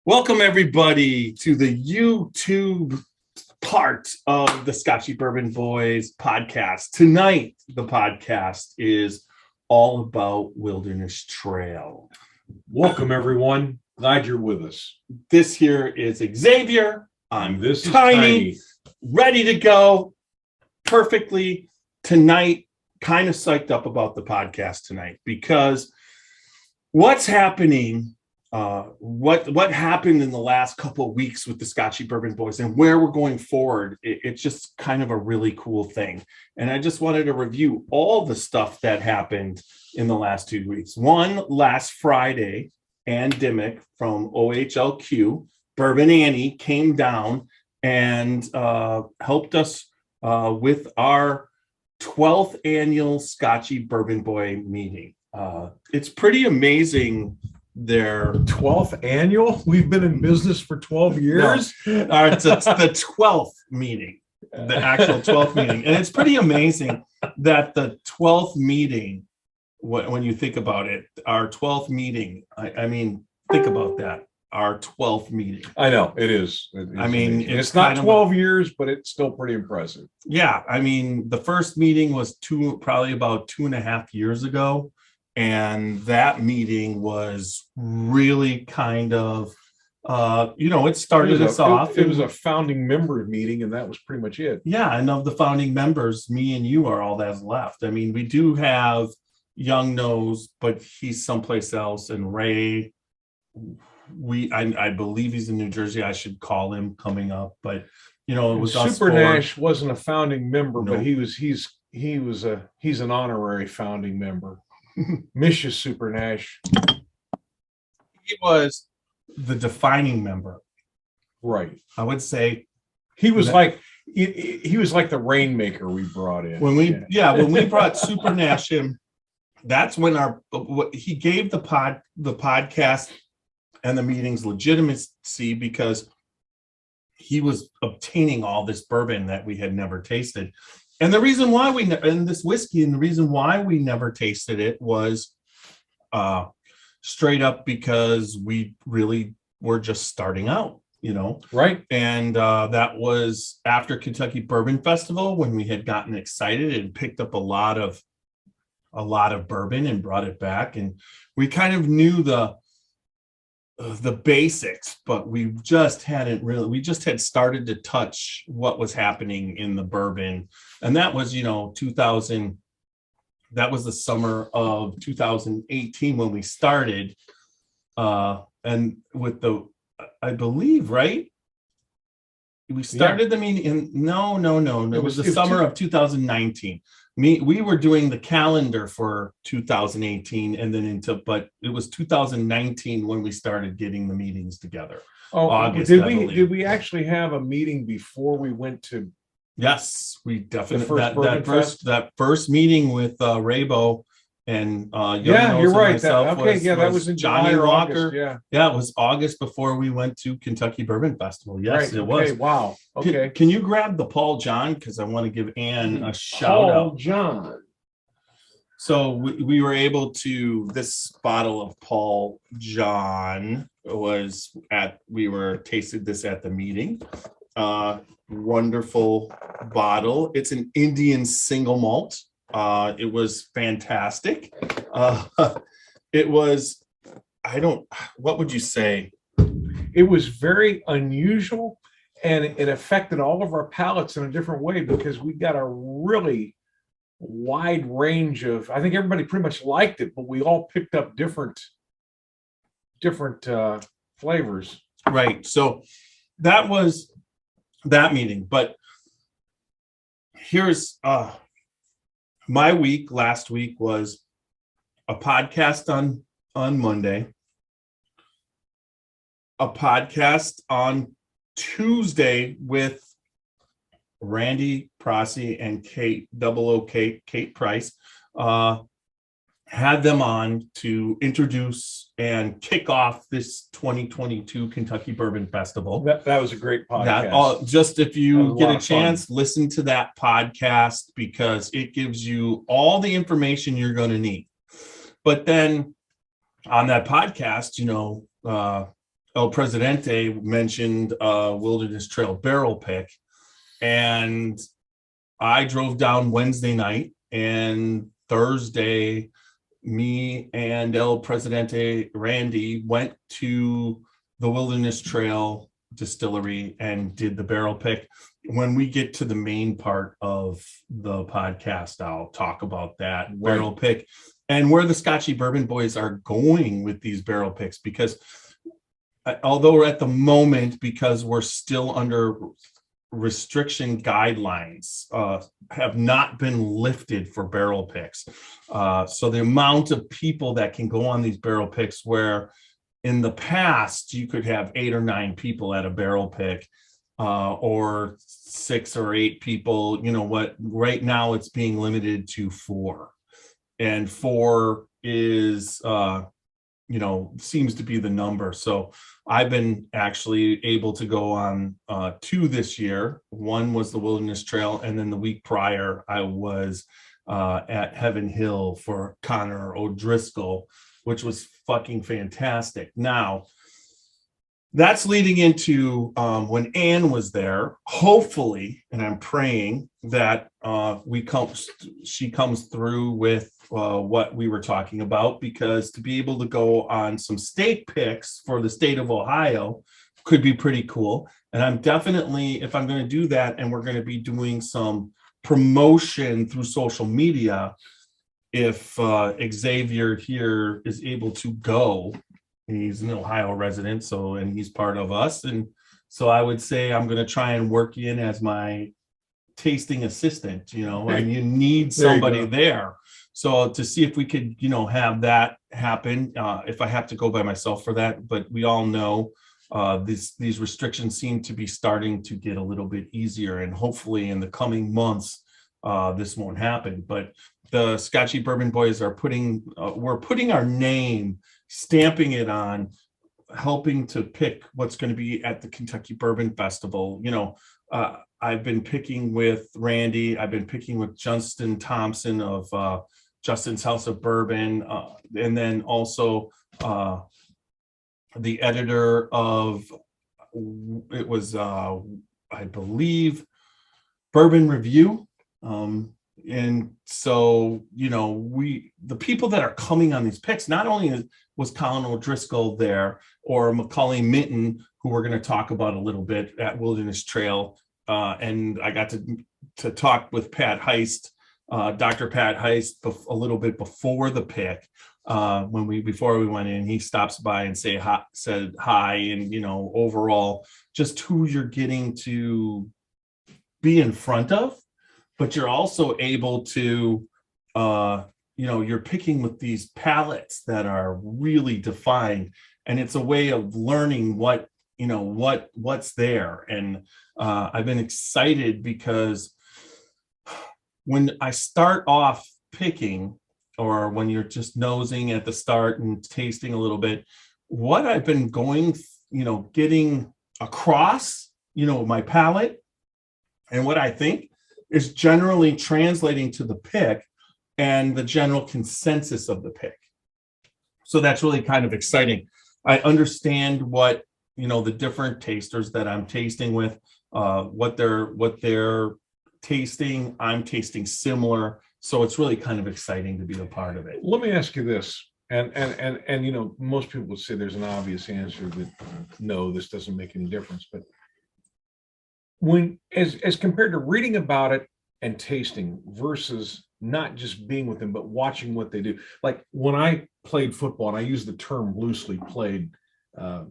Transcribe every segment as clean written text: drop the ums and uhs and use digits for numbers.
Welcome, everybody, to the YouTube part of the Scotchy Bourbon Boys podcast. Tonight, the podcast is all about Wilderness Trail. Welcome, everyone. Glad you're with us. This here is Xavier. I'm This is Tiny, ready to go perfectly tonight. Kind of psyched up about the podcast tonight because what's happening. What happened in the last couple of weeks with the Scotchy Bourbon Boys and where we're going forward, it's just kind of a really cool thing. And I just wanted to review all the stuff that happened in the last 2 weeks. One, last Friday, Ann Dimmick from OHLQ, Bourbon Annie, came down and helped us with our 12th annual Scotchy Bourbon Boy meeting. It's pretty amazing. Their 12th annual. We've been in business for 12 years. No. It's the 12th meeting, the actual 12th meeting. And it's pretty amazing that the 12th meeting, when you think about it, our 12th meeting, I mean, think about that. Our 12th meeting. I know it is. I mean, it's not 12 years, but it's still pretty impressive. Yeah. I mean, the first meeting was probably about 2.5 years ago. And that meeting was really kind of, it started us off. It was a founding member meeting, and that was pretty much it. Yeah, and of the founding members, me and you are all that's left. I mean, we do have Young Nose, but he's someplace else. And Ray, I believe he's in New Jersey. I should call him coming up. But, it was Super Nash wasn't a founding member, but he's an honorary founding member. Miss you, Super Nash. He was the defining member, right? I would say he was like the rainmaker we brought in. When we brought Super Nash in, that's when he gave the podcast and the meetings legitimacy because he was obtaining all this bourbon that we had never tasted. And the reason why this whiskey, and the reason why we never tasted it was straight up because we really were just starting out, Right. And that was after Kentucky Bourbon Festival when we had gotten excited and picked up a lot of bourbon and brought it back. And we kind of knew the basics, but we just had started to touch what was happening in the bourbon. And that was, 2000, that was the summer of 2018 when we started. And with I believe, right? We started the meeting in, no. It was the summer of 2019. We were doing the calendar for 2018 and then but it was 2019 when we started getting the meetings together. Oh, August, did we actually have a meeting before we went to? Yes, we definitely that first meeting with Raybo and you're right. That was in Johnny July or Walker. August, yeah, it was August before we went to Kentucky Bourbon Festival. Yes, right. It was. Wow. Okay. Can you grab the Paul John, because I want to give Ann a shout out. Paul John. So we were able to. This bottle of Paul John we were tasted this at the meeting. Wonderful bottle. It's an Indian single malt. It was fantastic. It was, what would you say? It was very unusual, and it affected all of our palates in a different way because we got a really wide range of, I think everybody pretty much liked it, but we all picked up different flavors. Right. So that was that meeting. But here's my week. Last week was a podcast on Monday, a podcast on Tuesday with Randy Prossi and Kate Price. Had them on to introduce and kick off this 2022 Kentucky Bourbon Festival. That was a great podcast. Just if you get a chance, listen to that podcast because it gives you all the information you're going to need. But then on that podcast, El Presidente mentioned Wilderness Trail barrel pick, and I drove down Wednesday night, and Thursday, me and El Presidente Randy went to the Wilderness Trail distillery and did the barrel pick. When we get to the main part of the podcast, I'll talk about that barrel pick and where the Scotchy Bourbon Boys are going with these barrel picks, because although at the moment, because we're still under restriction guidelines, have not been lifted for barrel picks. So the amount of people that can go on these barrel picks, where in the past you could have 8 or 9 people at a barrel pick, or 6 or 8 people, right now it's being limited to 4. And 4 is, seems to be the number. So I've been actually able to go on 2 this year. One was the Wilderness Trail, and then the week prior I was at Heaven Hill for Connor O'Driscoll, which was fucking fantastic. Now, that's leading into when Anne was there, hopefully, and I'm praying that she comes through with what we were talking about, because to be able to go on some state picks for the state of Ohio could be pretty cool. And I'm definitely, if I'm going to do that, and we're going to be doing some promotion through social media, if Xavier here is able to go. He's an Ohio resident, and he's part of us. And so I would say I'm going to try and work in as my tasting assistant, and you need somebody there. So to see if we could, have that happen, if I have to go by myself for that. But we all know these restrictions seem to be starting to get a little bit easier, and hopefully in the coming months, this won't happen. But the Scotchy Bourbon Boys are we're putting our name, stamping it on, helping to pick what's going to be at the Kentucky Bourbon Festival. I've been picking with Randy. I've been picking with Justin Thompson of Justin's House of Bourbon, and then also the editor of, it was, I believe, Bourbon Review. And so, the people that are coming on these picks, not only was Colin O'Driscoll there, or Macaulay Minton, who we're going to talk about a little bit at Wilderness Trail. And I got to talk with Pat Heist, Dr.Pat Heist, a little bit before the pick. Before we went in, he stops by and said hi, and overall just who you're getting to be in front of, but you're also able to you're picking with these palettes that are really defined, and it's a way of learning what's there. And I've been excited because when I start off picking, or when you're just nosing at the start and tasting a little bit, what I've been getting across, my palate, and what I think is generally translating to the pick and the general consensus of the pick. So that's really kind of exciting. I understand what, the different tasters that I'm tasting with, what they're tasting, I'm tasting similar. So it's really kind of exciting to be a part of it. Let me ask you this, and most people would say there's an obvious answer that no, this doesn't make any difference. But when, as compared to reading about it and tasting versus not just being with them, but watching what they do. Like when I played football, and I use the term loosely, played, I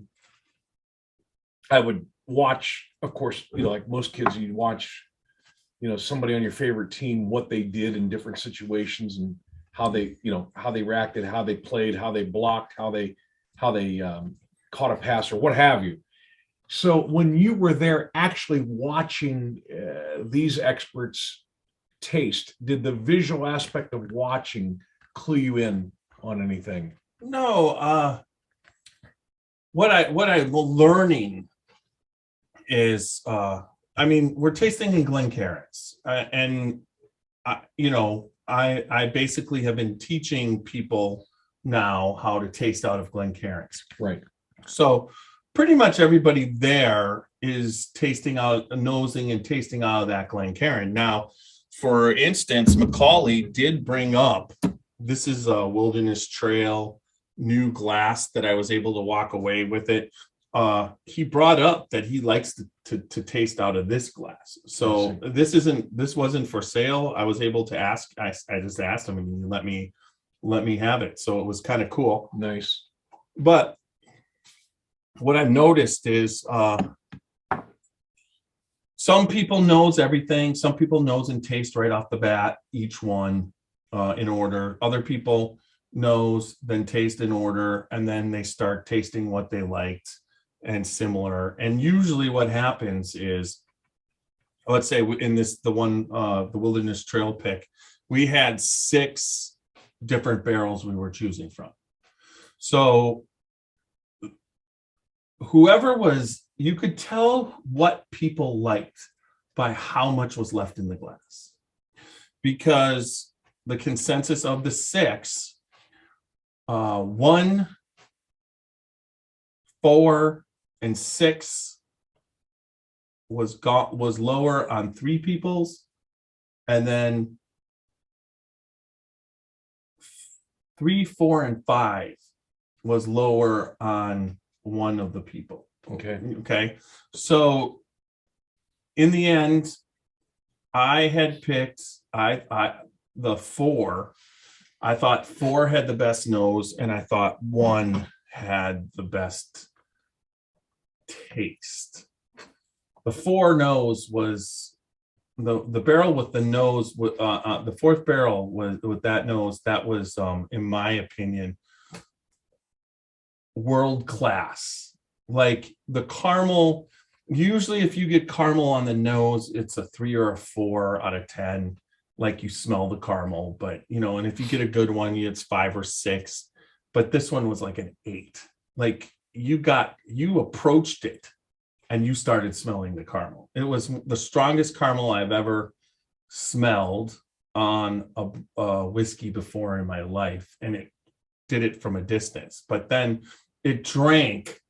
would watch, of course, like most kids, you'd watch, somebody on your favorite team, what they did in different situations, and how they reacted, how they played, how they blocked, how they caught a pass, or what have you. So when you were there actually watching these experts taste, did the visual aspect of watching clue you in on anything? No. What I'm learning is, we're tasting in Glencairns, and I basically have been teaching people now how to taste out of Glencairns. Right. So pretty much everybody there is nosing and tasting out of that Glencairn. Now, for instance, Macaulay did bring up, this is a Wilderness Trail new glass that I was able to walk away with it. He brought up that he likes to taste out of this glass. So this wasn't for sale. I was able to ask. I just asked him, and he let me have it. So it was kind of cool. Nice. But what I've noticed is some people knows everything. Some people knows and taste right off the bat, each one in order. Other people knows, then taste in order, and then they start tasting what they liked and similar. And usually what happens is, let's say in the Wilderness Trail pick, we had 6 different barrels we were choosing from. So you could tell what people liked by how much was left in the glass, because the consensus of the 6, 1, 4, and 6 was lower on 3 people's, and then 3, 4, and 5 was lower on 1 of the people. Okay. So in the end, I had picked the 4. I thought 4 had the best nose, and I thought 1 had the best taste. The 4 nose was the barrel with the nose. With the 4th barrel was with that nose. That was, in my opinion, world class. Like the caramel. Usually, if you get caramel on the nose, it's a 3 or a 4 out of 10. Like you smell the caramel, but and if you get a good one, it's 5 or 6. But this one was like an 8. Like you approached it and you started smelling the caramel. It was the strongest caramel I've ever smelled on a whiskey before in my life, and it did it from a distance. But then it drank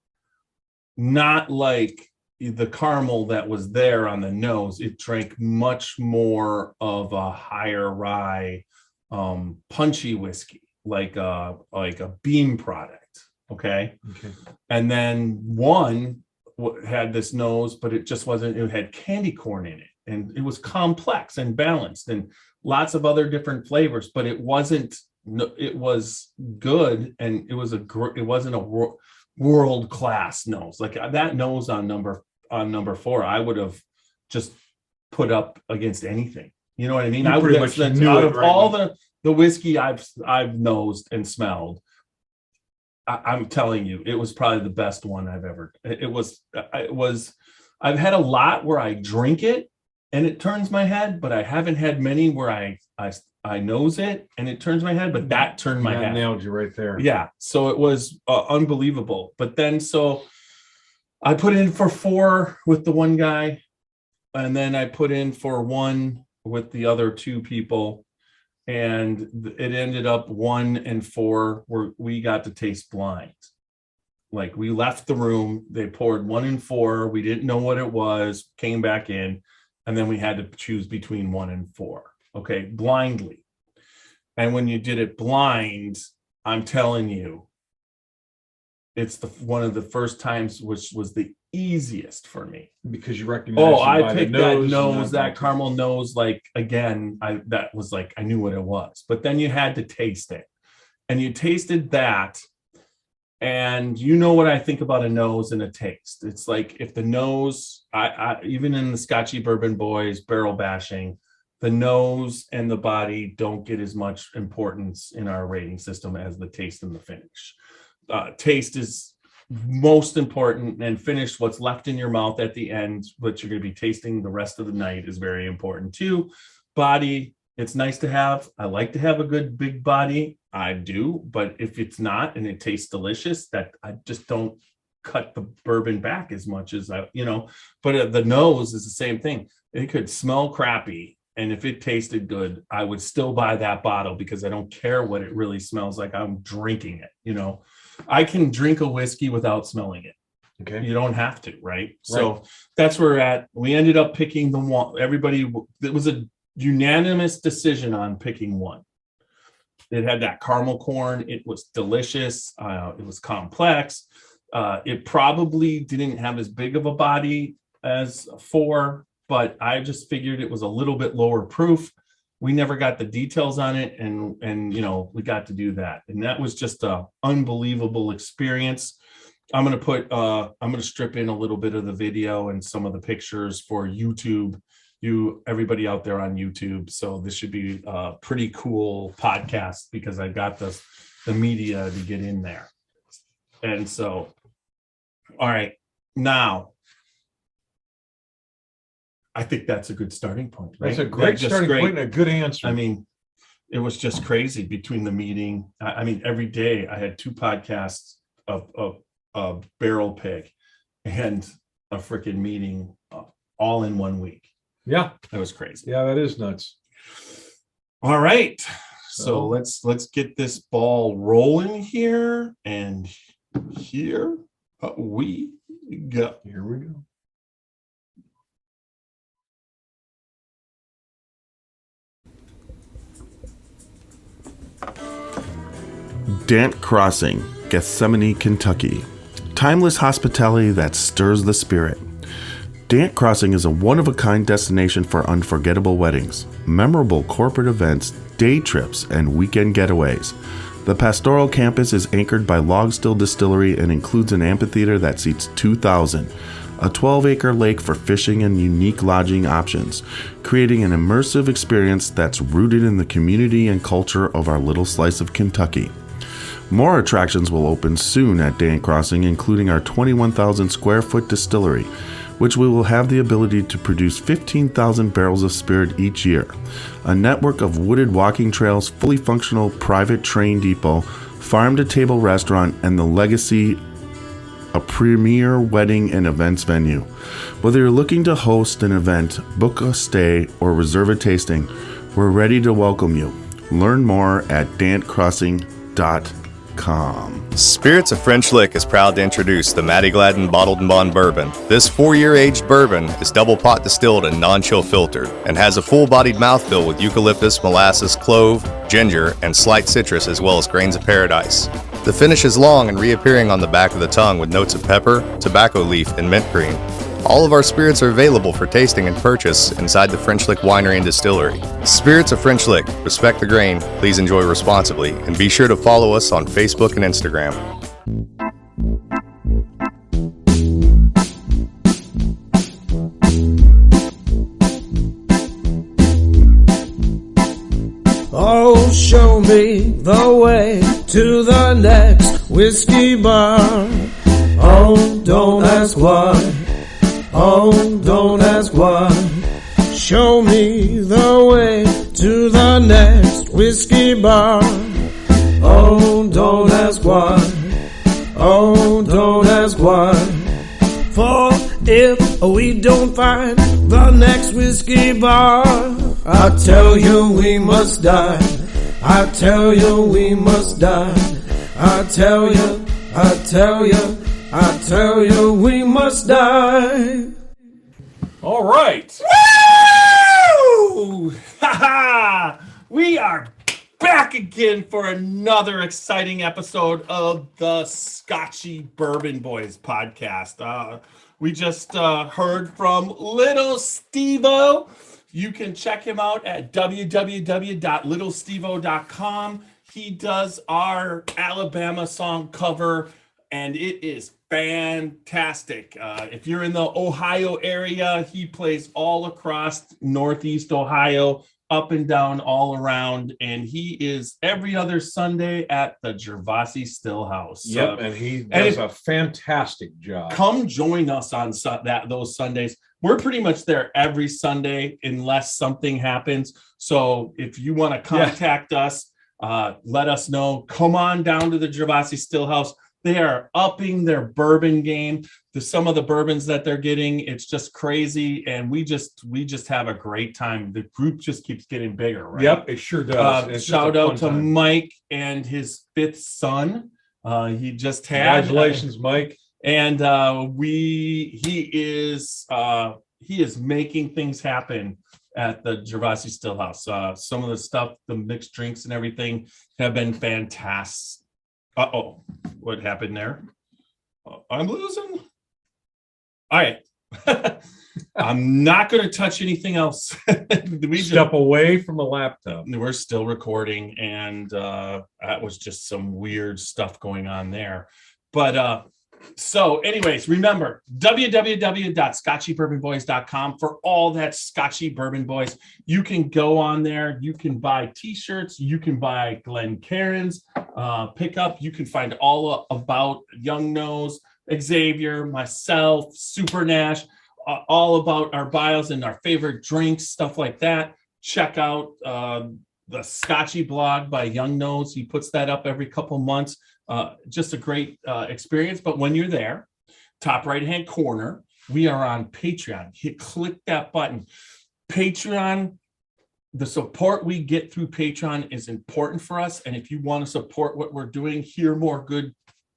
not like the caramel that was there on the nose. It drank much more of a higher rye, punchy whiskey, like a beam product. Okay. And then 1 had this nose, but it just wasn't. It had candy corn in it, and it was complex and balanced, and lots of other different flavors. But it wasn't. It was good, and it wasn't a world class nose like that nose on number 4. I would have just put up against anything. You know what I mean? I pretty much knew out of all the whiskey I've nosed and smelled, I'm telling you, it was probably the best one I've ever. It was. I've had a lot where I drink it and it turns my head, but I haven't had many where I nose it and it turns my head. But that turned my head. Nailed you right there. Yeah. So it was unbelievable. But then I put in for 4 with the one guy, and then I put in for 1 with the other 2 people. And it ended up 1 and 4 where we got to taste blind. Like we left the room, they poured 1 and 4. We didn't know what it was, came back in, and then we had to choose between 1 and 4. Okay, blindly. And when you did it blind, I'm telling you, it's one of the first times which was the easiest for me, because you recognize. Oh, I picked that nose, that caramel nose. Like again, I knew what it was. But then you had to taste it, and you tasted that, and what I think about a nose and a taste. It's like if the nose, I even in the Scotchy Bourbon Boys barrel bashing, the nose and the body don't get as much importance in our rating system as the taste and the finish. Taste is most important, and finish, what's left in your mouth at the end, what you're going to be tasting the rest of the night, is very important too. Body, it's nice to have. I like to have a good big body. I do, but if it's not and it tastes delicious, that I just don't cut the bourbon back as much as but the nose is the same thing. It could smell crappy, and if it tasted good, I would still buy that bottle because I don't care what it really smells like. I'm drinking it. I can drink a whiskey without smelling it. Okay. You don't have to, right? So that's where we're at. We ended up picking the one. Everybody, it was a unanimous decision on picking one. It had that caramel corn. It was delicious. It was complex. It probably didn't have as big of a body as 4, but I just figured it was a little bit lower proof. We never got the details on it, and we got to do that, and that was just a unbelievable experience. I'm gonna strip in a little bit of the video and some of the pictures for YouTube. Everybody out there on YouTube. So this should be a pretty cool podcast because I got the media to get in there. And so, all right, now I think that's a good starting point. Right? That's a great starting point and a good answer. I mean, it was just crazy between the meeting. I mean, every day I had 2 podcasts of Barrel Pig and a freaking meeting all in 1 week. Yeah, that was crazy. Yeah, that is nuts. All right, so let's get this ball rolling here, and here we go. Here we go. Dant Crossing, Gethsemane, Kentucky. Timeless hospitality that stirs the spirit. Dant Crossing is a one-of-a-kind destination for unforgettable weddings, memorable corporate events, day trips, and weekend getaways. The pastoral campus is anchored by Log Still Distillery and includes an amphitheater that seats 2,000, a 12-acre lake for fishing, and unique lodging options, creating an immersive experience that's rooted in the community and culture of our little slice of Kentucky. More attractions will open soon at Dant Crossing, including our 21,000 square foot distillery, which we will have the ability to produce 15,000 barrels of spirit each year, a network of wooded walking trails, fully functional private train depot, farm-to-table restaurant, and the Legacy, a premier wedding and events venue. Whether you're looking to host an event, book a stay, or reserve a tasting, we're ready to welcome you. Learn more at dantcrossing.com. Spirits of French Lick is proud to introduce the Maddie Gladden Bottled and Bond Bourbon. This 4-year aged bourbon is double pot distilled and non-chill filtered and has a full-bodied mouthfeel with eucalyptus, molasses, clove, ginger, and slight citrus as well as grains of paradise. The finish is long and reappearing on the back of the tongue with notes of pepper, tobacco leaf, and mint green. All of our spirits are available for tasting and purchase inside the French Lick Winery and Distillery. Spirits of French Lick. Respect the grain, please enjoy responsibly, and be sure to follow us on Facebook and Instagram. Oh, show me the way to the next whiskey bar. Oh, don't ask why. Oh, don't ask why. Show me the way to the next whiskey bar. Oh, don't ask why. Oh, don't ask why. For if we don't find the next whiskey bar, I tell you we must die. I tell you we must die. I tell you, I tell you, I tell you we must die. All right. Woo! Ha-ha! We are back again for another exciting episode of the Scotchy Bourbon Boys podcast. We just heard from Little Steve-O. You can check him out at www.littlestevo.com. He does our Alabama song cover, and it is fantastic. If you're in the Ohio area, he plays all across Northeast Ohio, up and down, all around, and he is every other Sunday at the Gervasi Still House. Yep, and he does a fantastic job. Come join us on those Sundays. We're pretty much there every Sunday unless something happens. So if you want to contact us, let us know. Come on down to the Gervasi Still House. They are upping their bourbon game. Some of the bourbons that they're getting, it's just crazy, and we just have a great time. The group just keeps getting bigger, right? Yep, it sure does. Shout out to Mike and his 5th son. He just had. Congratulations, Mike. And he is making things happen at the Gervasi Stillhouse. Some of the stuff, the mixed drinks and everything have been fantastic. What happened there? I'm losing. All right. I'm not going to touch anything else. Step away from the laptop. We're still recording, and that was just some weird stuff going on there. But so anyways, remember www.scotchybourbonboys.com for all that Scotchy Bourbon Boys. You can go on there. You can buy t-shirts. You can buy Glencairn's pickup. You can find all about Young Nose, Xavier, myself, Super Nash, all about our bios and our favorite drinks, stuff like that. Check out the Scotchy blog by Young Nose. He puts that up every couple months. Just a great experience. But when you're there, top right-hand corner, we are on Patreon. Click that button. Patreon, the support we get through Patreon is important for us. And if you want to support what we're doing, hear more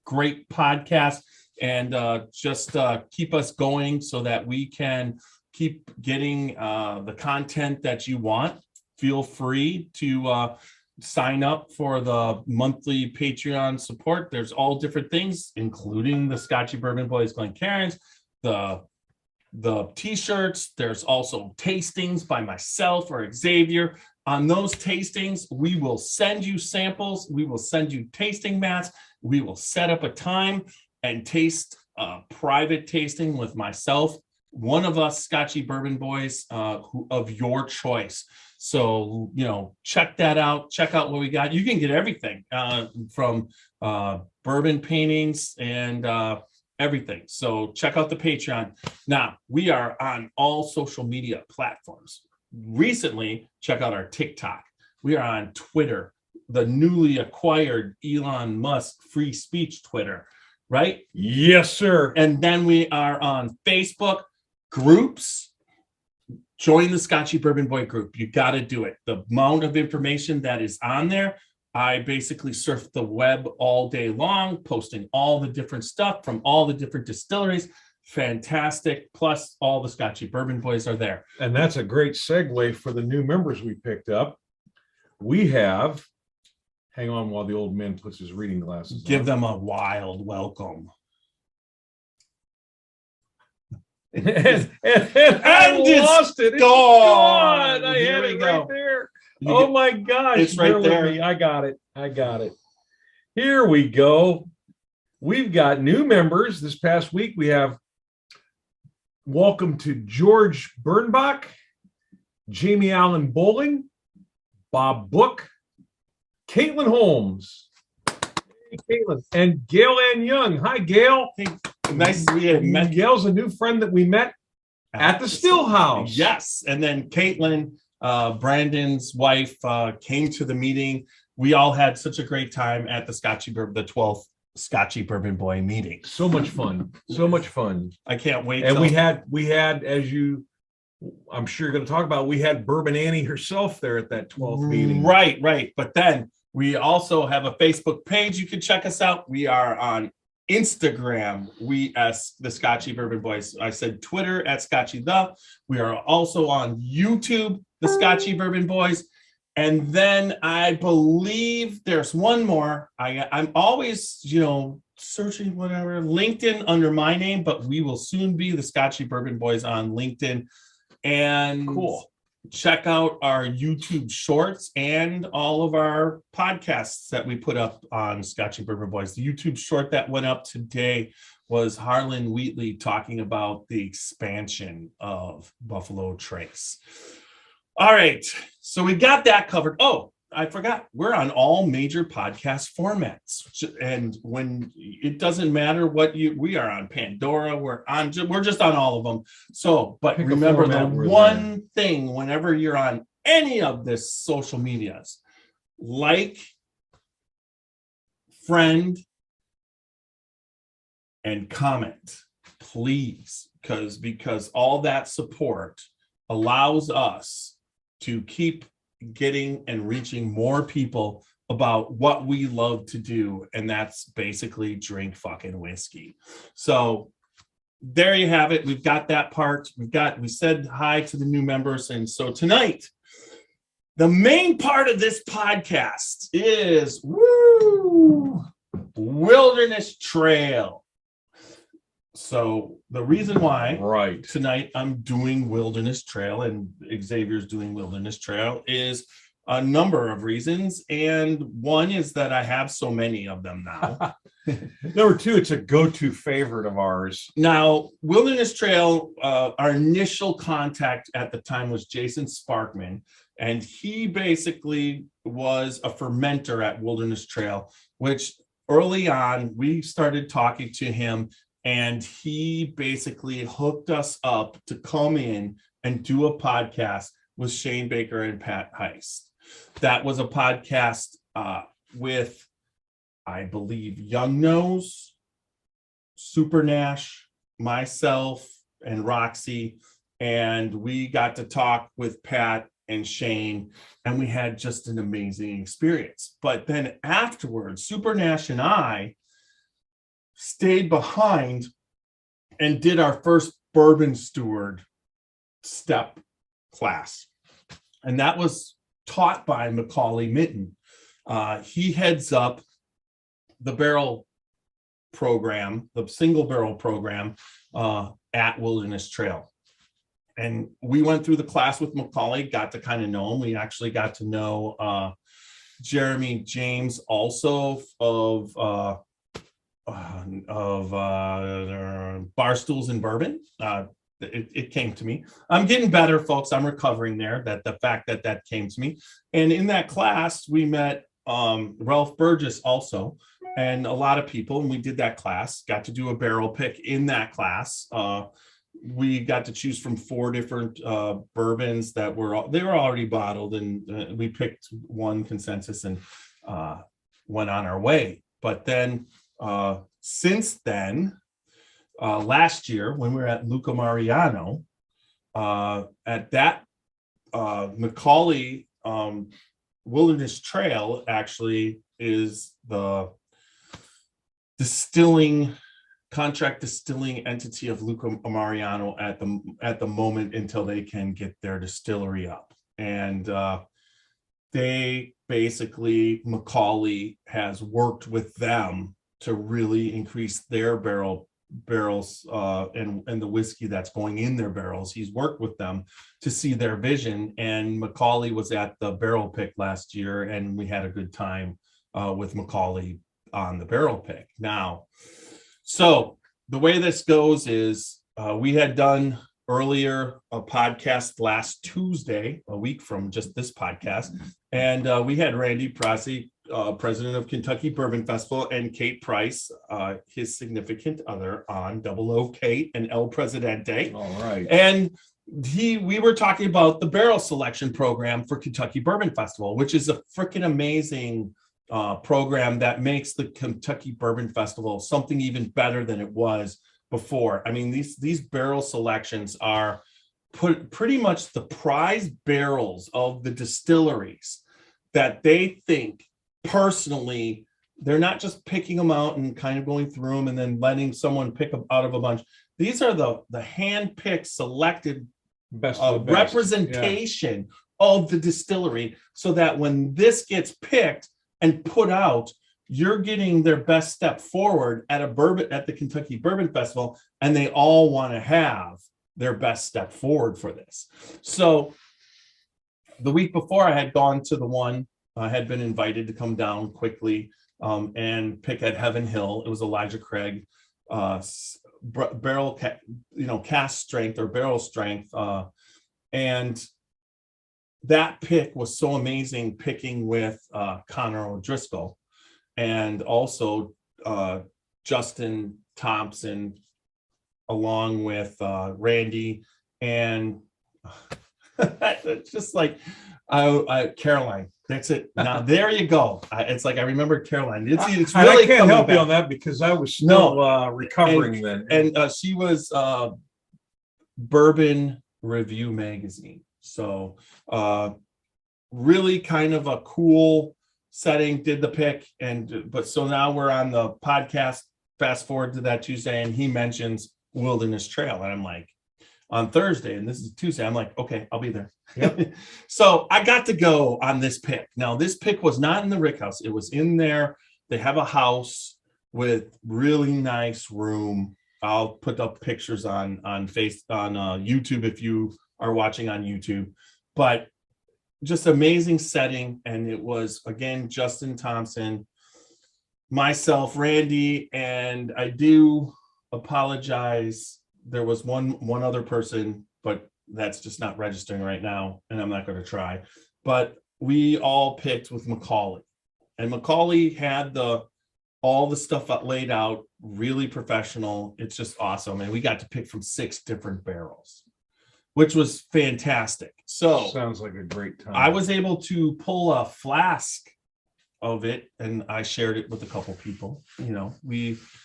great podcasts, and just keep us going so that we can keep getting the content that you want, feel free to sign up for the monthly Patreon support. There's all different things, including the Scotchy Bourbon Boys Glencairns, the t-shirts. There's also tastings by myself or Xavier. On those tastings, we will send you samples. We will send you tasting mats. We will set up a time and taste a private tasting with myself, one of us Scotchy Bourbon Boys of your choice. So, check that out. Check out what we got. You can get everything from bourbon paintings and everything. So check out the Patreon. Now, we are on all social media platforms. Recently, check out our TikTok. We are on Twitter, the newly acquired Elon Musk free speech Twitter, right? Yes, sir. And then we are on Facebook groups. Join the Scotchy Bourbon Boy group. You got to do it. The amount of information that is on there, I basically surf the web all day long, posting all the different stuff from all the different distilleries. Fantastic. Plus, all the Scotchy Bourbon Boys are there. And that's a great segue for the new members we picked up. We have, hang on while the old man puts his reading glasses Give on. them a wild welcome. and I lost it. It's gone. I had it right there. Oh my gosh. It's right there. I got it. Here we go. We've got new members. This past week, we have welcome to George Bernbach, Jamie Allen Bowling, Bob Book, Caitlin Holmes, Caitlin, and Gail Ann Young. Hi, Gail. Hey, nice to meet you. Gail's a new friend that we met at the Stillhouse. Yes. And then Caitlin, Brandon's wife, came to the meeting. We all had such a great time at the the 12th Scotchy Bourbon Boy meeting. So much fun. I can't wait. And we had, as you, I'm sure you're going to talk about, we had Bourbon Annie herself there at that 12th meeting. Right. But then we also have a Facebook page. You can check us out. We are on Instagram, we as the Scotchy Bourbon Boys. I said Twitter at Scotchy the. We are also on YouTube, the Scotchy Bourbon Boys. And then I believe there's one more. I'm always, searching whatever, LinkedIn under my name, but we will soon be the Scotchy Bourbon Boys on LinkedIn. And cool. Check out our YouTube shorts and all of our podcasts that we put up on Scotchy Bourbon Boys. The YouTube short that went up today was Harlan Wheatley talking about the expansion of Buffalo Trace. All right, so we got that covered. Oh, I forgot. We're on all major podcast formats, and when it doesn't matter what we are on Pandora, we're just on all of them. So, but remember the one thing whenever you're on any of this social medias, like, friend, and comment, please, because all that support allows us to keep getting and reaching more people about what we love to do, and that's basically drink fucking whiskey. So there you have it. We've got that part. We said hi to the new members. And so tonight, the main part of this podcast is Wilderness Trail. So the reason why tonight I'm doing Wilderness Trail and Xavier's doing Wilderness Trail is a number of reasons. And one is that I have so many of them now. Number two, it's a go-to favorite of ours. Now, Wilderness Trail, our initial contact at the time was Jason Sparkman, and he basically was a fermenter at Wilderness Trail, which early on we started talking to him, and he basically hooked us up to come in and do a podcast with Shane Baker and Pat Heist. That was a podcast with, I believe, Young Nose, Super Nash, myself, and Roxy. And we got to talk with Pat and Shane, and we had just an amazing experience. But then afterwards, Super Nash and I stayed behind and did our first Bourbon Steward step class. And that was taught by Macaulay Minton. He heads up the barrel program, the single barrel program at Wilderness Trail. And we went through the class with Macaulay, got to kind of know him. We actually got to know Jeremy James also of Barstools and Bourbon. It came to me. I'm getting better, folks. I'm recovering there. The fact that came to me. And in that class, we met Ralph Burgess also, and a lot of people, and we did that class, got to do a barrel pick in that class. We got to choose from 4 different bourbons that were already bottled, and we picked one consensus and went on our way. But then since then, last year when we were at Luca Mariano, at that Macaulay Wilderness Trail actually is the contract distilling entity of Luca Mariano at the moment until they can get their distillery up. And they basically, Macaulay has worked with them to really increase their barrels and the whiskey that's going in their barrels. He's worked with them to see their vision, and Macaulay was at the barrel pick last year, and we had a good time with Macaulay on the barrel pick. Now, so the way this goes is we had done earlier a podcast last Tuesday, a week from just this podcast, and we had Randy Prossi, president of Kentucky Bourbon Festival, and Kate Price, his significant other, on Double O Kate and El Presidente. All right. And we were talking about the barrel selection program for Kentucky Bourbon Festival, which is a freaking amazing program that makes the Kentucky Bourbon Festival something even better than it was before. I mean, these barrel selections are pretty much the prize barrels of the distilleries that they think personally. They're not just picking them out and kind of going through them and then letting someone pick them out of a bunch. These are the hand-picked, selected best representation of the distillery, so that when this gets picked and put out, you're getting their best step forward at the Kentucky Bourbon Festival, and they all want to have their best step forward for this. So the week before, I had gone to the one, I had been invited to come down quickly and pick at Heaven Hill. It was Elijah Craig barrel, cast strength or barrel strength, and that pick was so amazing, picking with Connor O'Driscoll and also Justin Thompson, along with Randy, and it's just like Caroline. That's it. Now there you go. It's like I remember Caroline. It's really I can't help you on that because I was still recovering then. And she was Bourbon Review magazine. So really kind of a cool setting, did the pick, but so now we're on the podcast. Fast forward to that Tuesday, and he mentions Wilderness Trail, and I'm like, on Thursday, and this is Tuesday, I'm like, okay, I'll be there. Yep. So I got to go on this pick. Now, this pick was not in the Rick House. It was in there. They have a house with really nice room. I'll put up pictures on YouTube if you are watching on YouTube. But just amazing setting, and it was again Justin Thompson, myself, Randy, and I do apologize. There was one other person, but that's just not registering right now, and I'm not going to try. But we all picked with Macaulay, and Macaulay had all the stuff laid out, really professional. It's just awesome, and we got to pick from 6 different barrels, which was fantastic. So sounds like a great time. I was able to pull a flask of it, and I shared it with a couple people.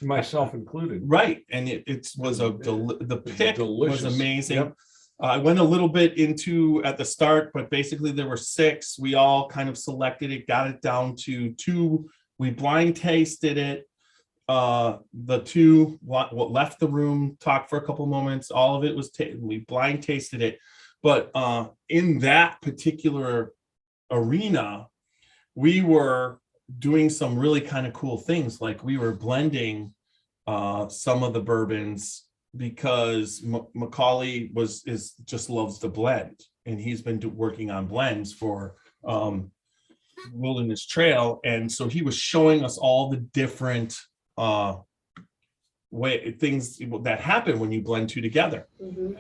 Myself included. Right, and it was the pick was amazing. Yep. I went a little bit into at the start, but basically there were 6. We all kind of selected it, got it down to 2. We blind tasted it. The 2 left the room, talked for a couple moments. All of it was we blind tasted it, but in that particular arena, we were doing some really kind of cool things. Like we were blending some of the bourbons, because Macaulay just loves to blend, and he's been working on blends for Wilderness Trail, and so he was showing us all the different things that happen when you blend 2 together. Mm-hmm.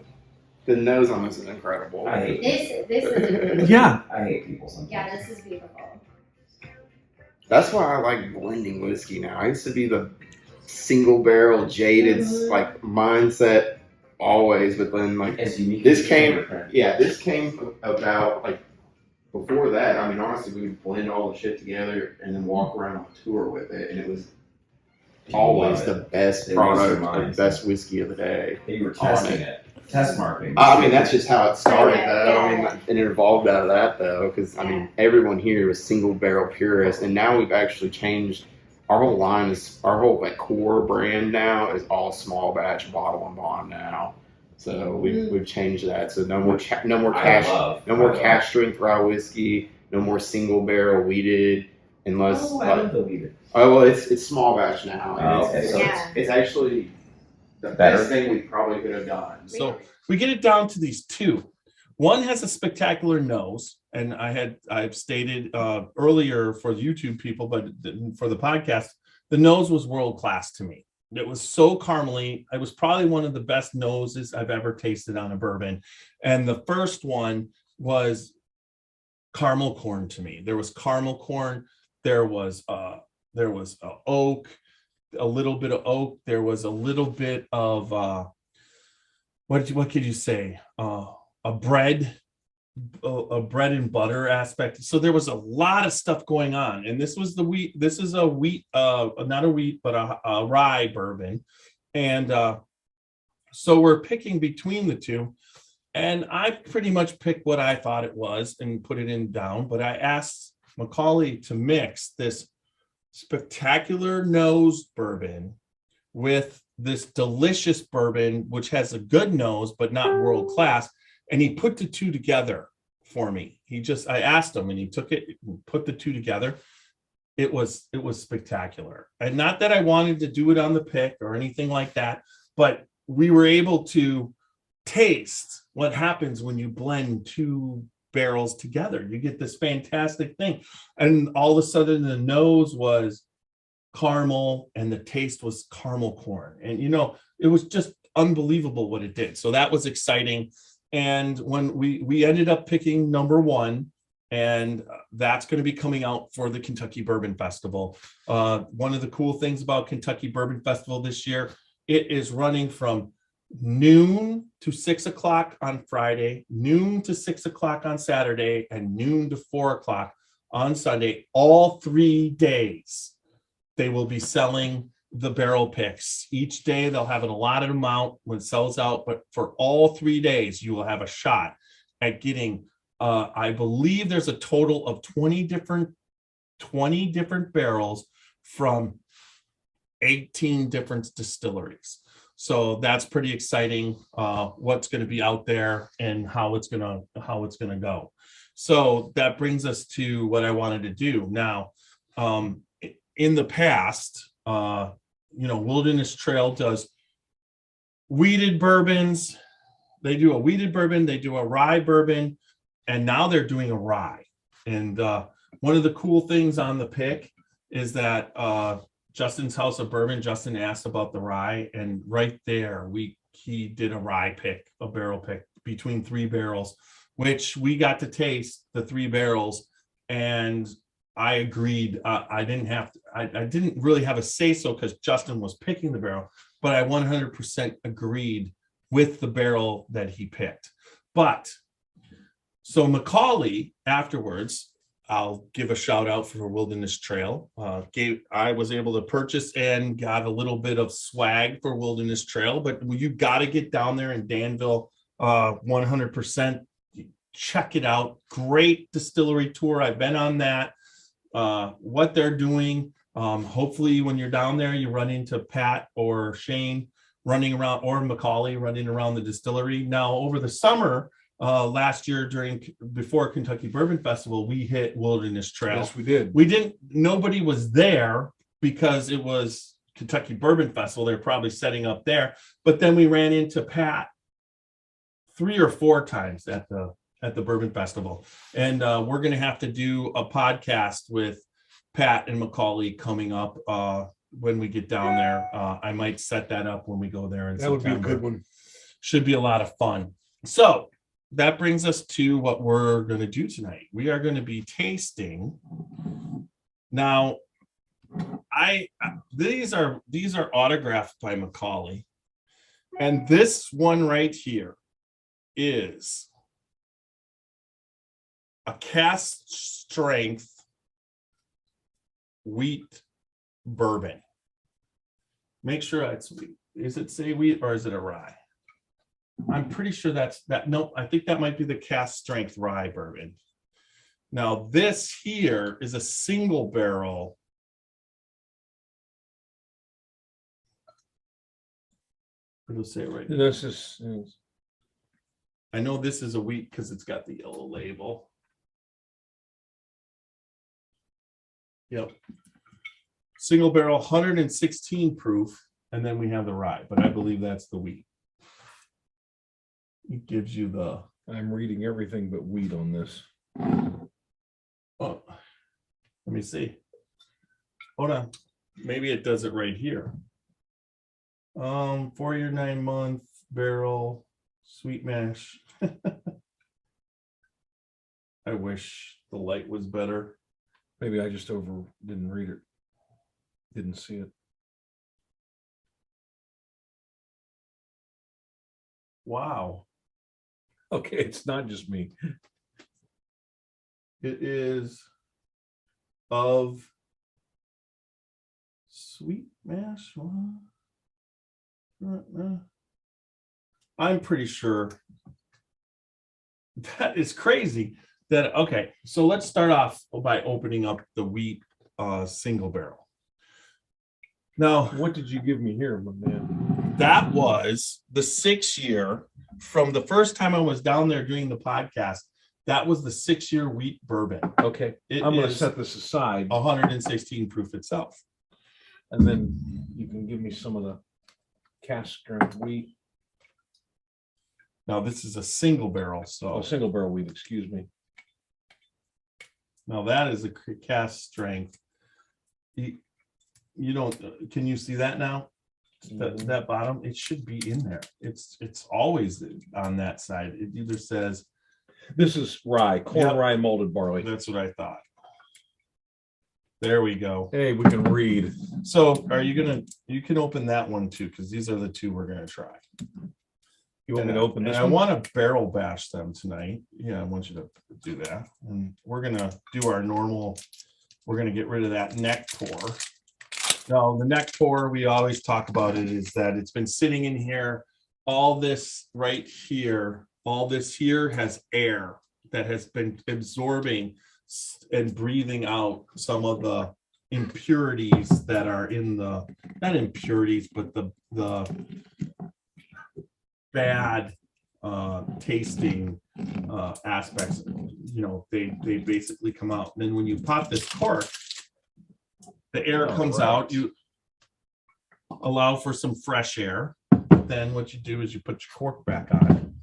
The nose on this is incredible. This is a good Yeah. I hate people sometimes. Yeah, this is beautiful. That's why I like blending whiskey now. I used to be the single barrel jaded like mindset always, but then like As unique this as came, fingerprint. this came about like before that. I mean, honestly, we would blend all the shit together and then walk around on tour with it, and it was People always love the it. best They lose their product, the minds. best whiskey of the day. They were testing it. it. Test marketing. I mean, that's just how it started, Yeah, though. I yeah. mean, and it evolved out of that, though, because I mean, everyone here was single barrel purist, and now we've actually changed. Our whole line is our whole like core brand now is all small batch bottle and bond now. So we've changed that. So no more cash strength rye whiskey, no more single barrel weeded, unless I love the weeded. well, it's small batch now. And Oh, okay. So Yeah. it's actually the Better. best thing we probably could have done. So we get it down to these 2. One has a spectacular nose, and I've stated earlier for YouTube people, but for the podcast, the nose was world class to me. It was so caramely. It was probably one of the best noses I've ever tasted on a bourbon. And the first one was caramel corn to me. There was caramel corn. There was oak, a little bit of oak. There was a little bit of what could you say? A bread and butter aspect. So there was a lot of stuff going on, and this was the wheat. This is a wheat, not a wheat, but a rye bourbon, and so we're picking between the 2, and I pretty much picked what I thought it was and put it in down. But I asked Macaulay to mix this spectacular nose bourbon with this delicious bourbon, which has a good nose but not world class. And he put the 2 together for me. I asked him, and he took it and put the 2 together. It was spectacular. And not that I wanted to do it on the pick or anything like that, but we were able to taste what happens when you blend 2 barrels together. You get this fantastic thing. And all of a sudden the nose was caramel and the taste was caramel corn. And it was just unbelievable what it did. So that was exciting. And when we ended up picking number 1, and that's going to be coming out for the Kentucky Bourbon Festival. One of the cool things about Kentucky Bourbon Festival this year, it is running from noon to 6 o'clock on Friday, noon to 6 o'clock on Saturday, and noon to 4 o'clock on Sunday. All 3 days, they will be selling the barrel picks. Each day they'll have an allotted amount when it sells out, but for all 3 days you will have a shot at getting I believe there's a total of 20 20 different barrels from 18 different distilleries. So that's pretty exciting, what's going to be out there and how it's going to go. So that brings us to what I wanted to do now. In the past, Wilderness Trail does wheated bourbons. They do a wheated bourbon, they do a rye bourbon, and now they're doing a rye. And one of the cool things on the pick is that Justin's House of Bourbon, Justin asked about the rye, and right there he did a rye pick, a barrel pick between 3 barrels, which we got to taste the 3 barrels, and I agreed. I didn't really have a say so because Justin was picking the barrel, but I 100% agreed with the barrel that he picked. But so Macaulay afterwards, I'll give a shout out for Wilderness Trail. I was able to purchase and got a little bit of swag for Wilderness Trail, but you got to get down there in Danville, 100%. Check it out. Great distillery tour. I've been on that. What they're doing. Hopefully when you're down there, you run into Pat or Shane running around, or Macaulay running around the distillery. Now over the summer, last year before Kentucky Bourbon Festival, we hit Wilderness Trail. Yes, we did. Nobody was there because it was Kentucky Bourbon Festival. They're probably setting up there. But then we ran into Pat 3 or 4 times at the Bourbon Festival. And we're going to have to do a podcast with Pat and Macaulay coming up when we get down there. I might set that up when we go there in September. That would be a good one. Should be a lot of fun. So that brings us to what we're going to do tonight. We are going to be tasting. Now, these are autographed by Macaulay. And this one right here is a cast strength wheat bourbon. Make sure it's wheat. Is it say wheat or is it a rye? I'm pretty sure that's that. No, I think that might be the cast strength rye bourbon. Now this here is a single barrel. It'll say it right here. This is. I know this is a wheat because it's got the yellow label. Yep. Single barrel, 116 proof, and then we have the rye, but I believe that's the wheat. It gives you the. I'm reading everything but wheat on this. Oh, let me see. Hold on. Maybe it does it right here. 4-year, 9-month barrel, sweet mash. I wish the light was better. Maybe I just didn't read it. Didn't see it. Wow. Okay, it's not just me. It is of sweet mash. I'm pretty sure that is crazy. Okay, so let's start off by opening up the wheat single barrel. Now, What did you give me here, my man? that was the 6-year from the first time I was down there doing the podcast. That was the 6-year wheat bourbon. Okay, It I'm going to is set this aside, 116 proof itself. and then you can give me some of the cast strength wheat. Now this is a single barrel, so Oh, single barrel wheat, excuse me. now that is a cast strength. You don't, can you see that now? That bottom, it should be in there. It's always on that side. It either says, This is rye, corn Yep. rye molded barley. that's what I thought. There we go. Hey, we can read. So are you can open that one too, because these are the two we're gonna try. You want me to open this And I one? want to barrel bash them tonight. Yeah, I want you to do that. And we're gonna do our normal, we're gonna get rid of that neck pour. Now, the neck pour, we always talk about it, is that it's been sitting in here. All this right here, all this here has air that has been absorbing and breathing out some of the impurities that are in the, not impurities, but the bad tasting aspects. They basically come out. And then when you pop this cork, the air comes out. You allow for some fresh air. Then what you do is you put your cork back on,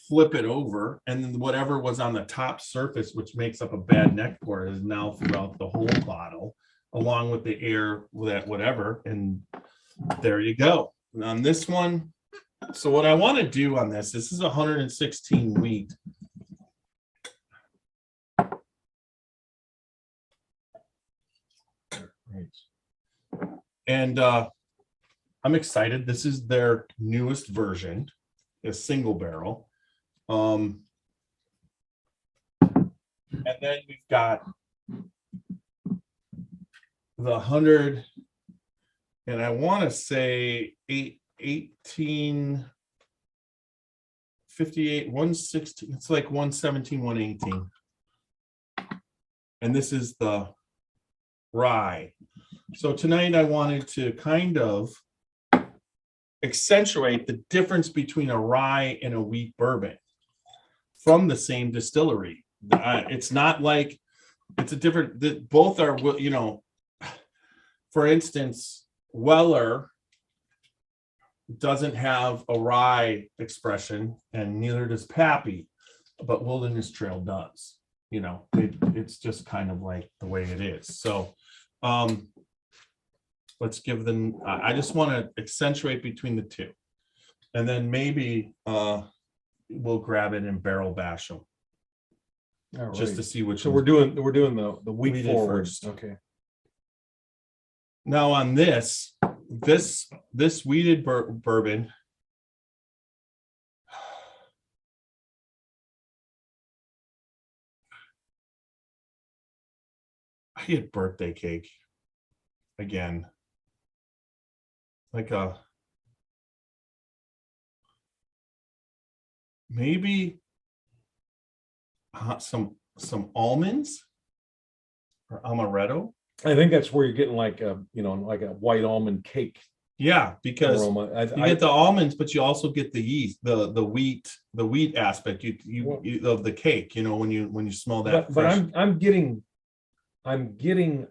flip it over, and then whatever was on the top surface, which makes up a bad neck pour, is now throughout the whole bottle, along with the air, that whatever, and there you go. And on this one, so what I want to do on this is 116 wheat. Right. And I'm excited. This is their newest version, a single barrel. And then we've got the 100, and I want to say 1858, 116. It's like 117, 118. And this is the rye. So tonight I wanted to kind of accentuate the difference between a rye and a wheat bourbon from the same distillery. It's not like it's a different, both are, for instance, Weller doesn't have a rye expression, and neither does Pappy, but Wilderness Trail does. It's just kind of like the way it is. So let's give them, I just want to accentuate between the two, and then maybe we'll grab it and barrel bash them. All right. Just to see which. So we're doing the wheat Wheated forward first. Okay. Now on this wheated bourbon, I get birthday cake again, like maybe some almonds or amaretto. I think that's where you're getting like a white almond cake Yeah, because aroma. you get the almonds, but you also get the yeast, the wheat aspect you of the cake. When you smell that. but I'm getting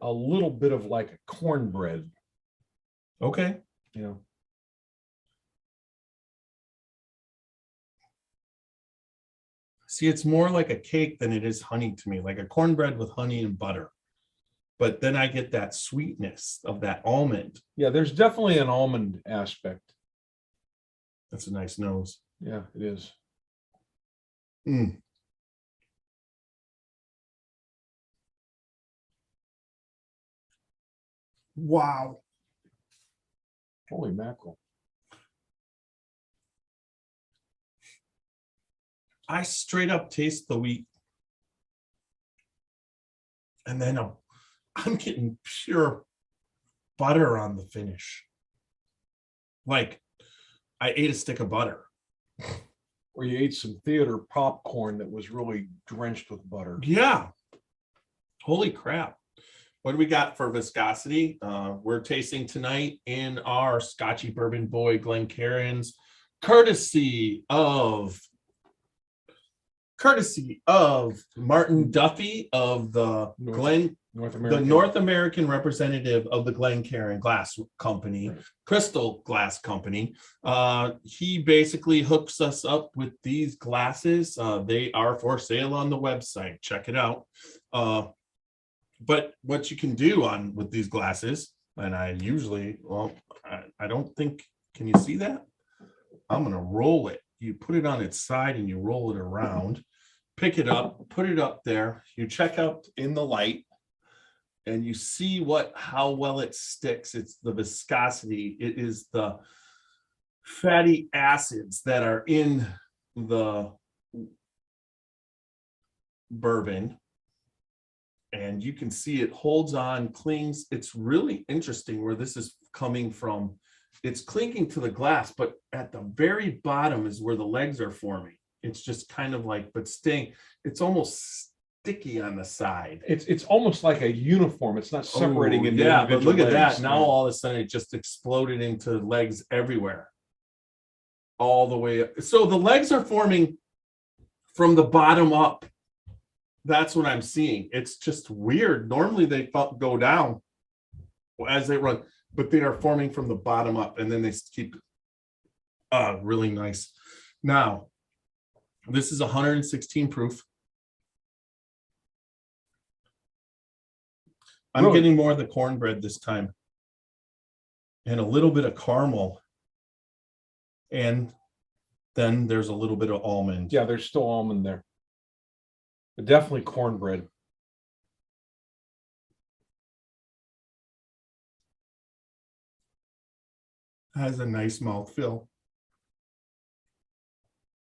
a little bit of like a cornbread. Okay. See, it's more like a cake than it is honey to me, like a cornbread with honey and butter. But then I get that sweetness of that almond. Yeah, there's definitely an almond aspect. That's a nice nose. Yeah, it is. Mm. Wow. Holy mackerel. I straight up taste the wheat. And then I'm getting pure butter on the finish. Like I ate a stick of butter. Or you ate some theater popcorn that was really drenched with butter. Yeah. Holy crap. What do we got for viscosity? We're tasting tonight in our Scotchy Bourbon Boy Glencairns, courtesy of Martin Duffy of the North American representative of the Glencairn Glass Company, right. Crystal Glass Company. He basically hooks us up with these glasses. They are for sale on the website. Check it out. But what you can do with these glasses, and I don't think, can you see that? I'm going to roll it. You put it on its side and you roll it around, pick it up, put it up there. You check out in the light and you see how well it sticks. It's the viscosity. It is the fatty acids that are in the bourbon. And you can see it holds on, clings. It's really interesting where this is coming from. It's clinging to the glass, but at the very bottom is where the legs are forming. It's just kind of like, but staying, it's almost sticky on the side. It's almost like a uniform. It's not separating Oh, into yeah, but individual look at legs. that. Now all of a sudden it just exploded into legs everywhere. All the way up. So the legs are forming from the bottom up. That's what I'm seeing. It's just weird. Normally they go down as they run, but they are forming from the bottom up, and then they keep really nice. Now, this is 116 proof. I'm Really? getting more of the cornbread this time, and a little bit of caramel, and then there's a little bit of almond. Yeah, there's still almond there, but definitely cornbread. Has a nice mouthfeel.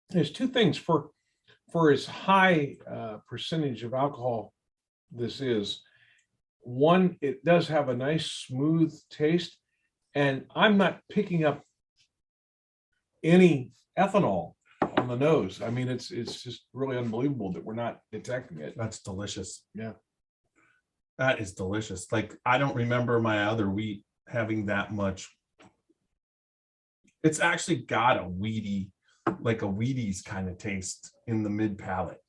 There's two things for as high percentage of alcohol this is. One, it does have a nice smooth taste, and I'm not picking up any ethanol on the nose. I mean, it's just really unbelievable that we're not detecting it. That's delicious. Yeah. That is delicious. Like, I don't remember my other wheat having that much. It's actually got a weedy, like a Wheaties kind of taste in the mid palate.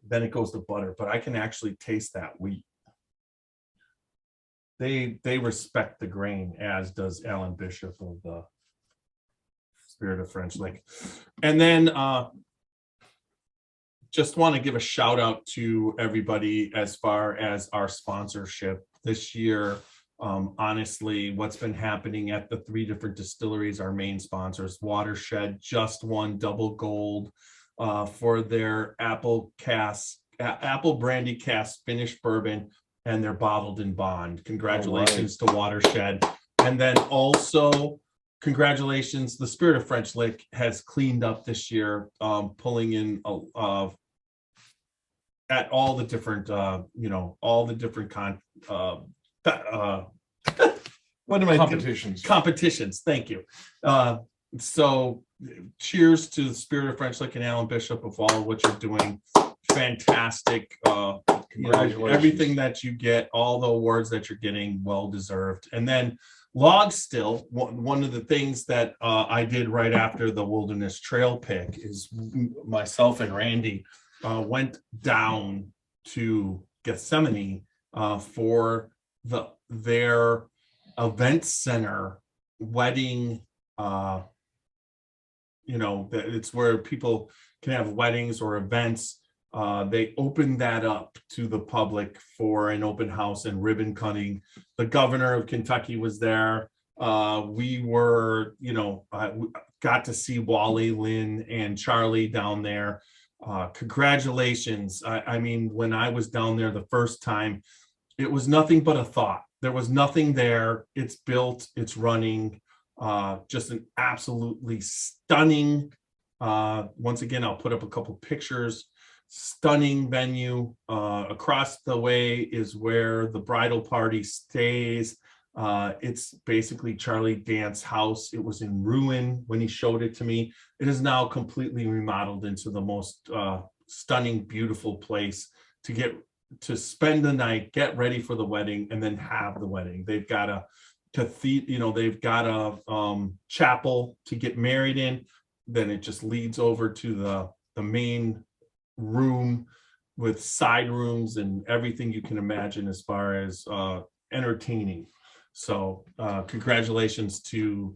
Then it goes to butter, but I can actually taste that wheat. They respect the grain, as does Alan Bishop of the Spirit of French Lick. And then just want to give a shout out to everybody as far as our sponsorship this year. Honestly, what's been happening at the 3 different distilleries, our main sponsors, Watershed just won double gold for their apple brandy cask finished bourbon, and they're bottled in bond. Congratulations to Watershed. And then also congratulations, the Spirit of French Lick has cleaned up this year, pulling in at all the different all the different what am I competitions. Thank you. So cheers to the Spirit of French Lick and Alan Bishop of all of what you're doing. Fantastic. Congratulations. Everything that you get, all the awards that you're getting, well deserved. And then Log Still, one of the things that I did right after the Wilderness Trail pick is myself and Randy went down to Gethsemane for their event center wedding. It's where people can have weddings or events. They opened that up to the public for an open house and ribbon cutting. The governor of Kentucky was there. We were, got to see Wally, Lynn, and Charlie down there. Congratulations. I mean, when I was down there the first time, it was nothing but a thought. There was nothing there. It's built, it's running. Just an absolutely stunning, once again, I'll put up a couple pictures, stunning venue. Across the way is where the bridal party stays. It's basically Charlie Dant's house. It was in ruin when he showed it to me. It is now completely remodeled into the most stunning, beautiful place to spend the night, get ready for the wedding, and then have the wedding. They've got a they've got a chapel to get married in. Then it just leads over to the main room with side rooms and everything you can imagine as far as entertaining. So congratulations to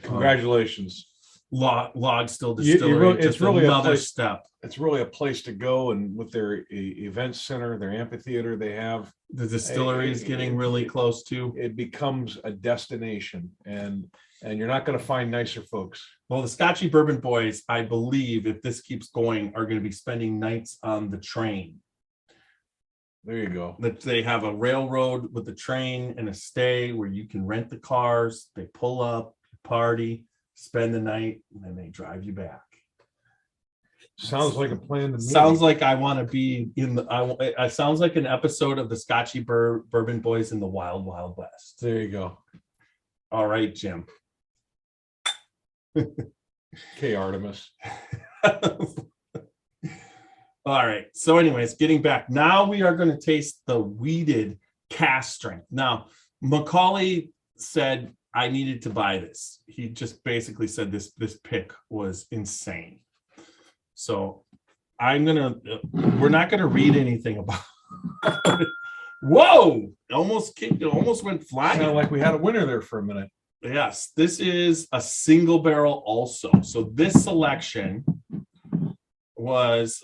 Log Still Distillery. It's really another step. It's really a place to go, and with their event center, their amphitheater they have, The distillery is getting really close to. it becomes a destination, and you're not going to find nicer folks. Well, the Scotchy Bourbon Boys, I believe, if this keeps going, are going to be spending nights on the train. There you go. That they have a railroad with the train and a stay where you can rent the cars. They pull up, party, spend the night, and then they drive you back. Sounds like a plan to me. Sounds like I want to be in the. I sounds like an episode of the Scotchy Bourbon Boys in the Wild Wild West. There you go. All right, Jim. Okay, Artemis. All right. So, anyways, getting back. Now we are going to taste the weeded cask strength. Now, Macaulay said I needed to buy this. He just basically said this pick was insane. So we're not gonna read anything about it. Whoa! Almost went flying. Sounded like we had a winner there for a minute. Yes, this is a single barrel also. So this selection was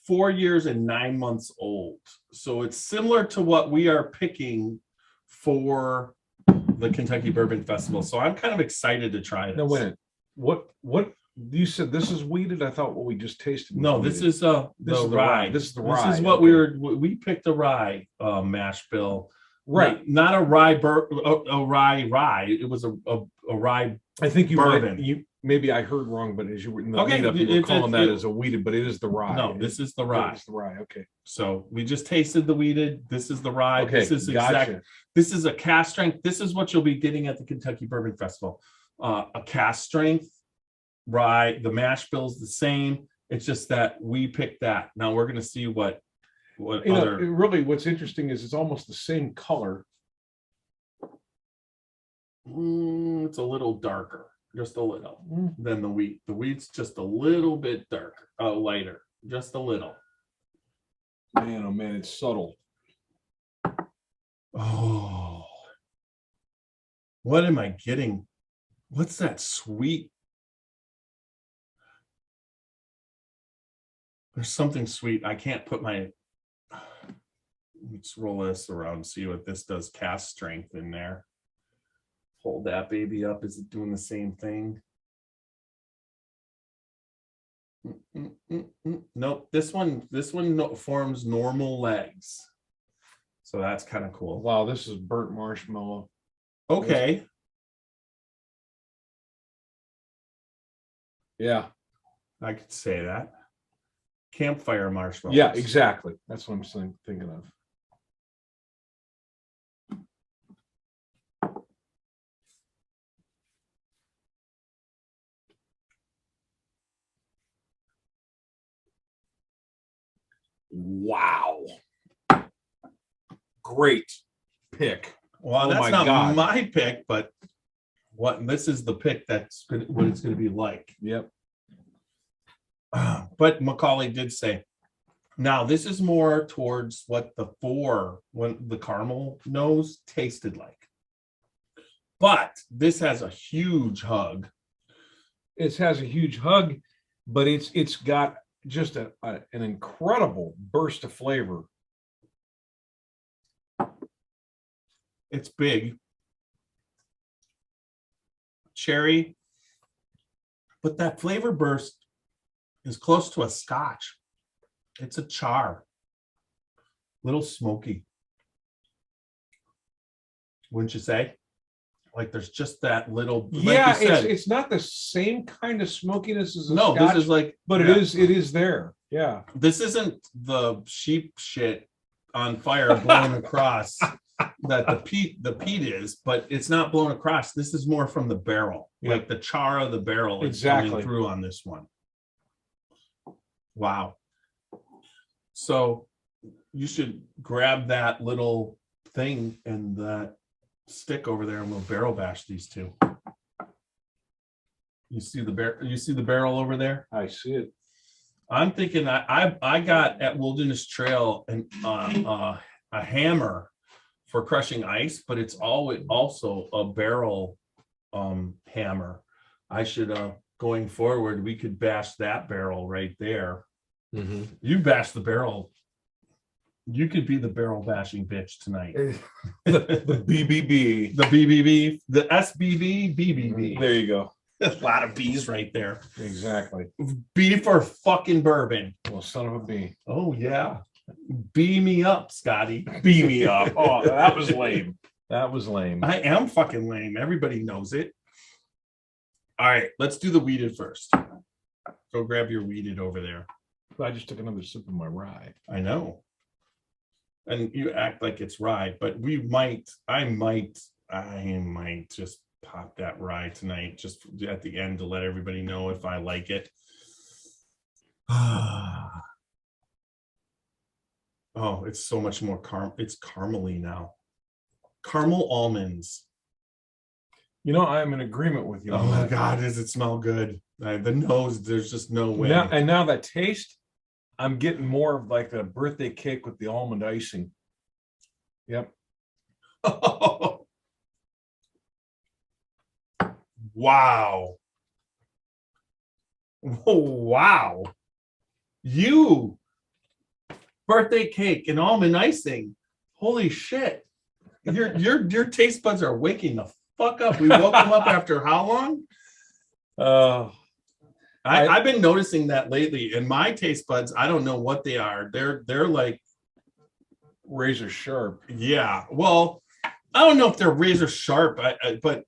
4 years and 9 months old. So it's similar to what we are picking for the Kentucky Bourbon Festival. So I'm kind of excited to try this. No, wait. What you said this is weeded? I thought what we just tasted was No, weeded. this is the rye. This is the rye. This is what okay. we picked a rye mash bill. Right. Not a rye rye. It was a rye. I think you bourbon. Maybe I heard wrong, but as you were in the Okay, lead up, you were calling that it- as a weeded, but it is the rye. No, this is the rye. It's the rye. Okay. So we just tasted the weeded. This is the rye. Okay. This is Gotcha. This is a cask strength. This is what you'll be getting at the Kentucky Bourbon Festival. A cask strength rye. The mash bill's the same. It's just that we picked that. Now we're going to see what other. Really, what's interesting is it's almost the same color. It's a little darker, just a little, than the wheat. The wheat's just a little bit darker, lighter, just a little. Man, oh man, it's subtle. Oh, what am I getting? What's that sweet? There's something sweet. I can't put my. Let's roll this around and see what this does. Cask strength in there. Hold that baby up. Is it doing the same thing? Nope. This one forms normal legs. So that's kind of cool. Wow, this is burnt marshmallow. Okay. Yeah. I could say that. Campfire marshmallows. Yeah, exactly. That's what I'm thinking of. Wow. Great pick. Well, Oh that's my not God. my pick, but this is the pick that's what it's going to be like. Yep. But Macaulay did say, now this is more towards what when the caramel nose tasted like. But this has a huge hug. It has a huge hug, but it's got just an incredible burst of flavor. It's big. Cherry. But that flavor burst is close to a scotch. It's a char. Little smoky. Wouldn't you say? Like there's just that little. Yeah, like you said, it's not the same kind of smokiness as a no. Scotch, This is like, but yeah. it is there. Yeah. This isn't the sheep shit on fire blown across that the peat is, but it's not blown across. This is more from the barrel, Yeah. like the char of the barrel is Exactly. coming through on this one. Wow. So you should grab that little thing and that stick over there, and we'll barrel bash these two. You see the barrel over there? I see it. I'm thinking I got at Wilderness Trail a hammer for crushing ice, but it's always also a barrel hammer. I should going forward, we could bash that barrel right there. Mm-hmm. You bash the barrel. You could be the barrel bashing bitch tonight. The BBB. The BBB, the SBB, BBB. There you go. A lot of B's right there. Exactly. B for fucking bourbon. Well, son of a B. Oh yeah. B me up, Scotty. Beam me up. Oh, that was lame. That was lame. I am fucking lame. Everybody knows it. All right, let's do the weeded first. Go grab your weeded over there. I just took another sip of my rye. I know. And you act like it's rye, but I might just pop that rye tonight, just at the end to let everybody know if I like it. Oh, it's so much more it's caramely now. Caramel almonds. You know, I'm in agreement with you. Oh on my that. God, does it smell good? The nose, there's just no way. Now that taste, I'm getting more of like the birthday cake with the almond icing. Yep. Wow. Wow. You birthday cake and almond icing. Holy shit. Your taste buds are waking the fuck up. We woke them up after how long? I've been noticing that lately, and my taste buds, I don't know what they are. They're like razor sharp. Yeah. Well, I don't know if they're razor sharp, but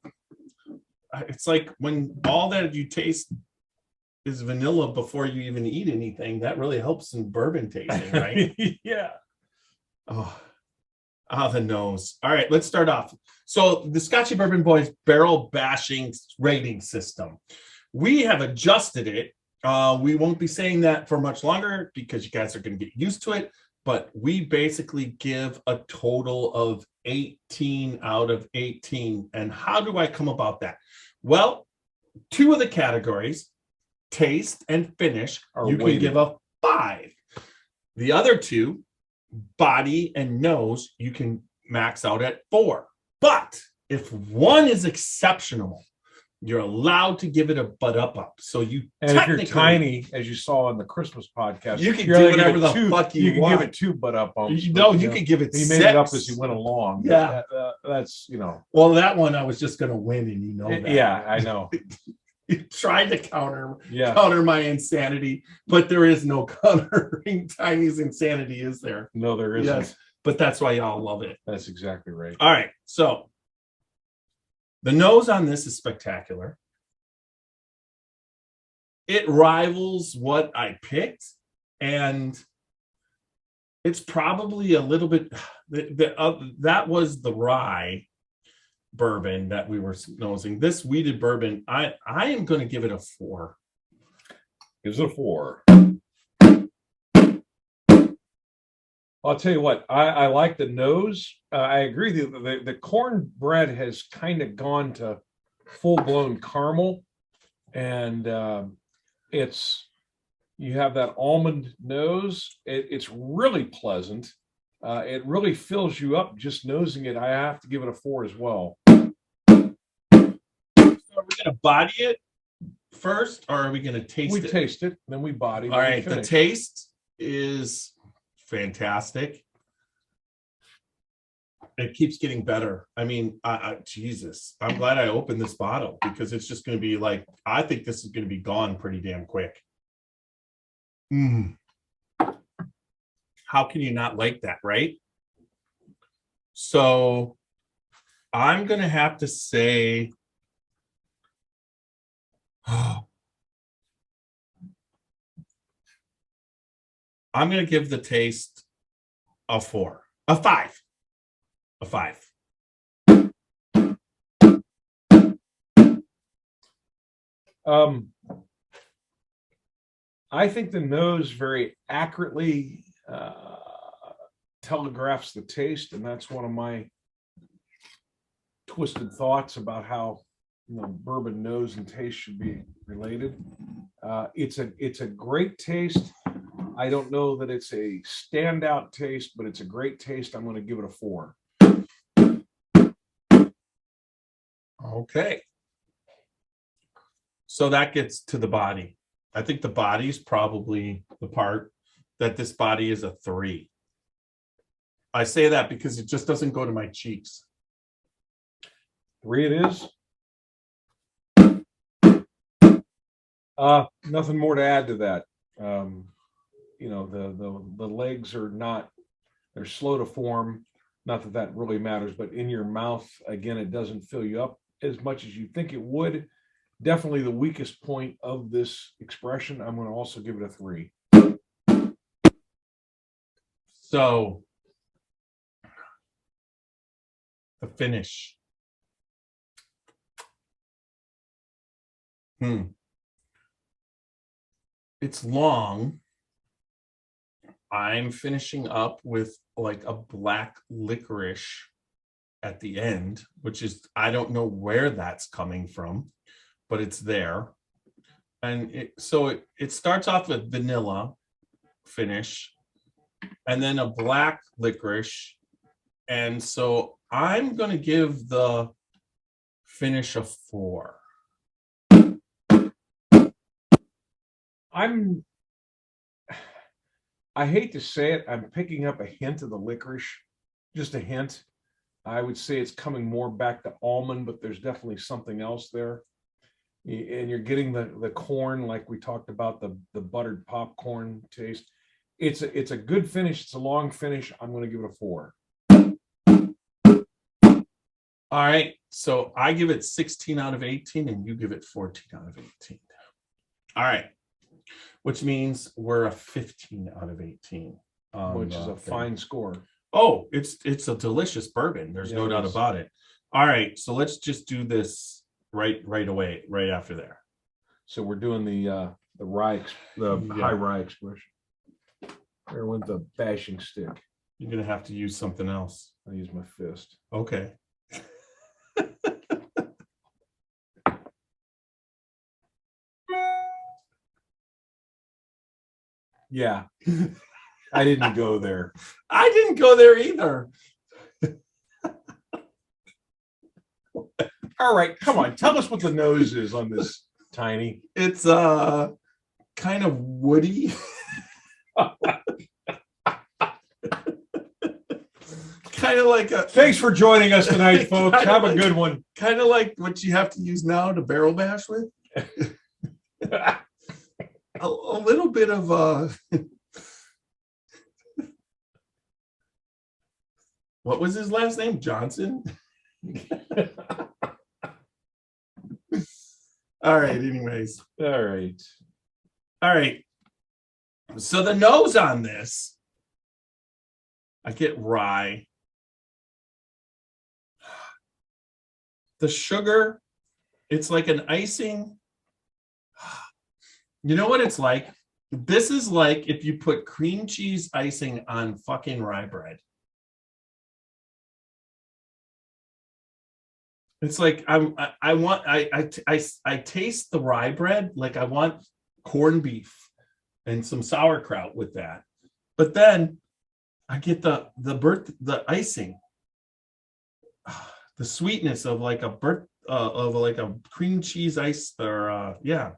it's like when all that you taste is vanilla before you even eat anything. That really helps in bourbon tasting, right? Yeah. Oh, the nose. All right, let's start off. So the Scotchy Bourbon Boys barrel bashing rating system. We have adjusted it. We won't be saying that for much longer because you guys are going to get used to it. But we basically give a total of 18 out of 18. And how do I come about that? Well, two of the categories, taste and finish, you can give a 5. The other two, body and nose, you can max out at 4. But if one is exceptional, you're allowed to give it a butt up. So you and if you're tiny, as you saw in the Christmas podcast, you can do whatever the fuck you want. You can give it 2 butt up. No, you could give it 6. He made it up as he went along. Yeah, that's Well, that one I was just going to win, and you know that. Yeah, I know. You tried to counter my insanity, but there is no countering Tiny's insanity, is there? No, there isn't. Yes, but that's why y'all love it. That's exactly right. All right, so the nose on this is spectacular. It rivals what I picked, and it's probably a little bit. That was the rye bourbon that we were nosing. This wheated bourbon, I am going to give it a 4. Gives it a 4. I'll tell you what, I like the nose. I agree with you. The cornbread has kind of gone to full-blown caramel, and you have that almond nose. It's really pleasant. It really fills you up just nosing it. I have to give it a 4 as well. Are we going to body it first, or are we going to taste it? We taste it, then we body. All right, the taste is fantastic. It keeps getting better. I mean, Jesus, I'm glad I opened this bottle because it's just going to be like, I think this is going to be gone pretty damn quick. How can you not like that, right? So I'm going to have to say, I'm going to give the taste a 4, a 5, a 5. I think the nose very accurately telegraphs the taste, and that's one of my twisted thoughts about how bourbon nose and taste should be related. It's a great taste. I don't know that it's a standout taste, but it's a great taste. I'm going to give it a 4. Okay. So that gets to the body. I think the body is probably the part that this body is a 3. I say that because it just doesn't go to my cheeks. 3 it is. Nothing more to add to that. The legs are not, they're slow to form. Not that really matters, but in your mouth, again, it doesn't fill you up as much as you think it would. Definitely the weakest point of this expression. I'm going to also give it a 3. So the finish. it's long. I'm finishing up with like a black licorice at the end, which is, I don't know where that's coming from, but it's there. And it starts off with vanilla finish and then a black licorice. And so I'm going to give the finish a 4. I hate to say it, I'm picking up a hint of the licorice, just a hint. I would say it's coming more back to almond, but there's definitely something else there. And you're getting the corn, like we talked about, the buttered popcorn taste. It's a good finish. It's a long finish. I'm going to give it a 4. All right. So I give it 16 out of 18 and you give it 14 out of 18. All right. Which means we're a 15 out of 18. Which is a fine score. Oh, it's a delicious bourbon. There's no doubt about it. All right. So let's just do this right away, right after there. So we're doing the rye, high rye expression. There went the bashing stick. You're gonna have to use something else. I use my fist. Okay. Yeah. I didn't go there. I didn't go there either. All right, come on. Tell us what the nose is on this Tiny. It's kind of woody. Kind of like a. Thanks for joining us tonight, folks. Have a good one. Kind of like what you have to use now to barrel bash with. a little bit of what was his last name? Johnson. All right. Anyways. All right. So the nose on this, I get rye. The sugar, it's like an icing. You know what it's like? This is like if you put cream cheese icing on fucking rye bread. It's like I taste the rye bread like I want corned beef and some sauerkraut with that, but then I get the icing, the sweetness of like a cream cheese ice or yeah.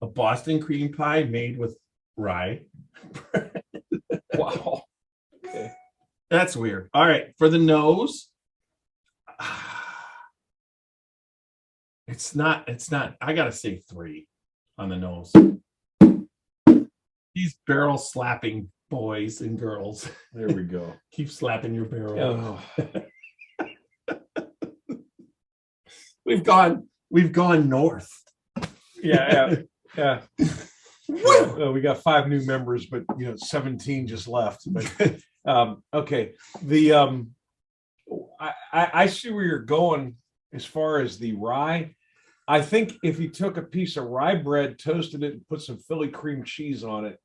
A Boston cream pie made with rye. Wow. Okay. That's weird. All right. For the nose, it's not, I got to say 3 on the nose. These barrel slapping boys and girls. There we go. Keep slapping your barrel. Oh. We've gone north. Yeah. We got 5 new members, but 17 just left. But okay. The I see where you're going as far as the rye. I think if you took a piece of rye bread, toasted it, and put some Philly cream cheese on it,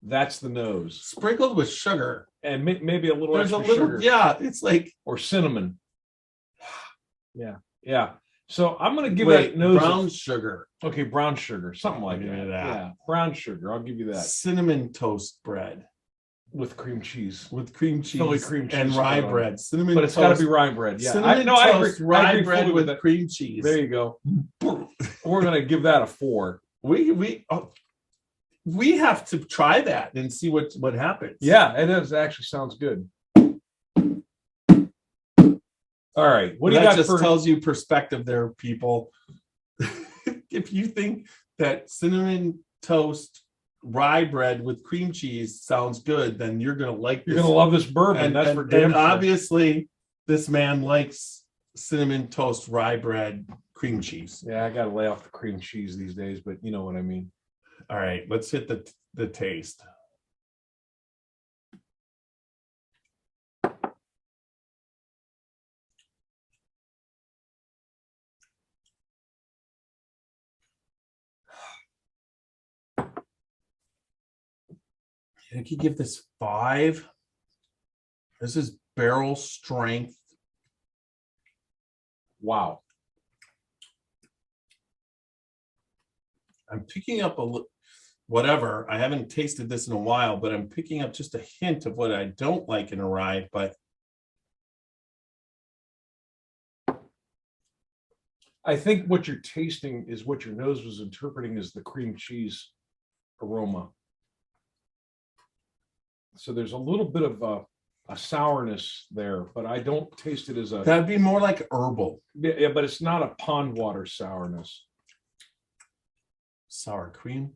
that's the nose. Sprinkled with sugar. And maybe a little There's extra a little, sugar. yeah, it's like, or cinnamon. Yeah. So I'm going to give that nose brown sugar. Okay, brown sugar, something like I'll give that. you that. Yeah, brown sugar. I'll give you that. Cinnamon toast bread With cream cheese. Philly cream cheese and rye bread. Cinnamon, but it's got to be rye bread. Yeah, cinnamon I toast, agree. rye I agree bread with with cream cheese. There you go. We're going to give that a 4. We have to try that and see what happens. Yeah, it is. Actually sounds good. All right. What do you got? That just tells you perspective there, people. If you think that cinnamon toast rye bread with cream cheese sounds good, then you're gonna like this. You're gonna love this bourbon. That's for damn sure. Obviously, this man likes cinnamon toast rye bread cream cheese. Yeah, I gotta lay off the cream cheese these days, but you know what I mean. All right, let's hit the taste. I could give this 5. This is barrel strength. Wow. I'm picking up whatever. I haven't tasted this in a while, but I'm picking up just a hint of what I don't like in a rye. But I think what you're tasting is what your nose was interpreting as the cream cheese aroma. So there's a little bit of a sourness there, but I don't taste it as a. that'd be more like herbal. Yeah, but it's not a pond water sourness. Sour cream?